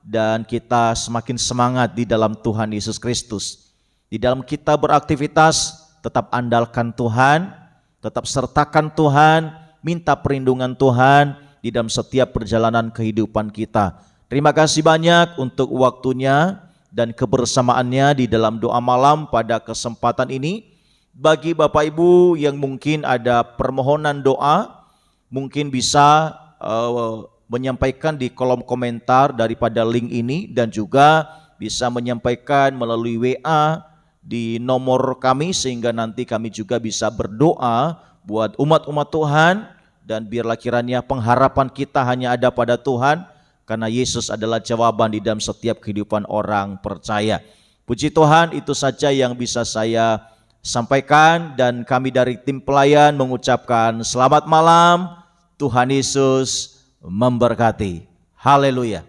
dan kita semakin semangat di dalam Tuhan Yesus Kristus. Di dalam kita beraktivitas, tetap andalkan Tuhan, tetap sertakan Tuhan, minta perlindungan Tuhan di dalam setiap perjalanan kehidupan kita. Terima kasih banyak untuk waktunya dan kebersamaannya di dalam doa malam pada kesempatan ini. Bagi Bapak Ibu yang mungkin ada permohonan doa, mungkin bisa menyampaikan di kolom komentar daripada link ini, dan juga bisa menyampaikan melalui WA di nomor kami, sehingga nanti kami juga bisa berdoa buat umat-umat Tuhan, dan biarlah kiranya pengharapan kita hanya ada pada Tuhan, karena Yesus adalah jawaban di dalam setiap kehidupan orang percaya. Puji Tuhan, itu saja yang bisa saya sampaikan, dan kami dari tim pelayan mengucapkan selamat malam, Tuhan Yesus memberkati. Haleluya.